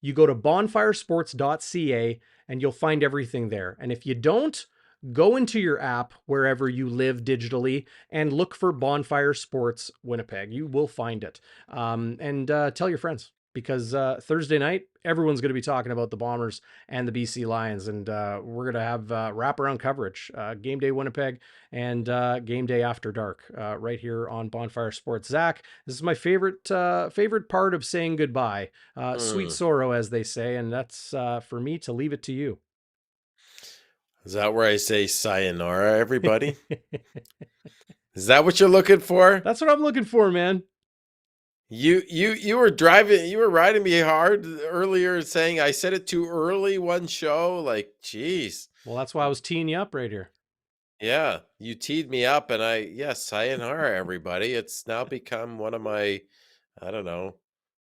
You go to bonfiresports.ca and you'll find everything there. And if you don't, go into your app wherever you live digitally and look for Bonfire Sports Winnipeg. You will find it. And tell your friends because Thursday night, everyone's going to be talking about the Bombers and the BC Lions. And we're going to have wraparound coverage, Game Day Winnipeg and Game Day After Dark right here on Bonfire Sports. Zach, this is my favorite part of saying goodbye. Sweet sorrow, as they say, and that's for me to leave it to you. Is that where I say sayonara, everybody? Is that what you're looking for? That's what I'm looking for, man. You were riding me hard earlier saying I said it too early one show. Like, geez. Well, that's why I was teeing you up right here. Yeah, you teed me up and sayonara, everybody. It's now become one of my, I don't know,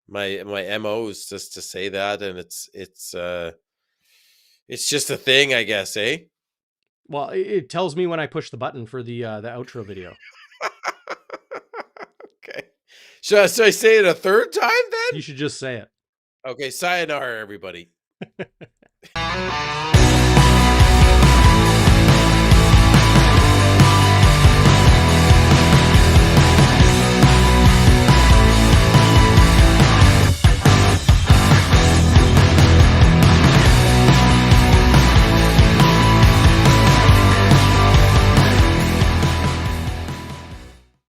my MOs just to say that, and it's just a thing, I guess, eh? Well, it tells me when I push the button for the outro video. Okay. Should I say it a third time then? You should just say it. Okay, sayonara, everybody.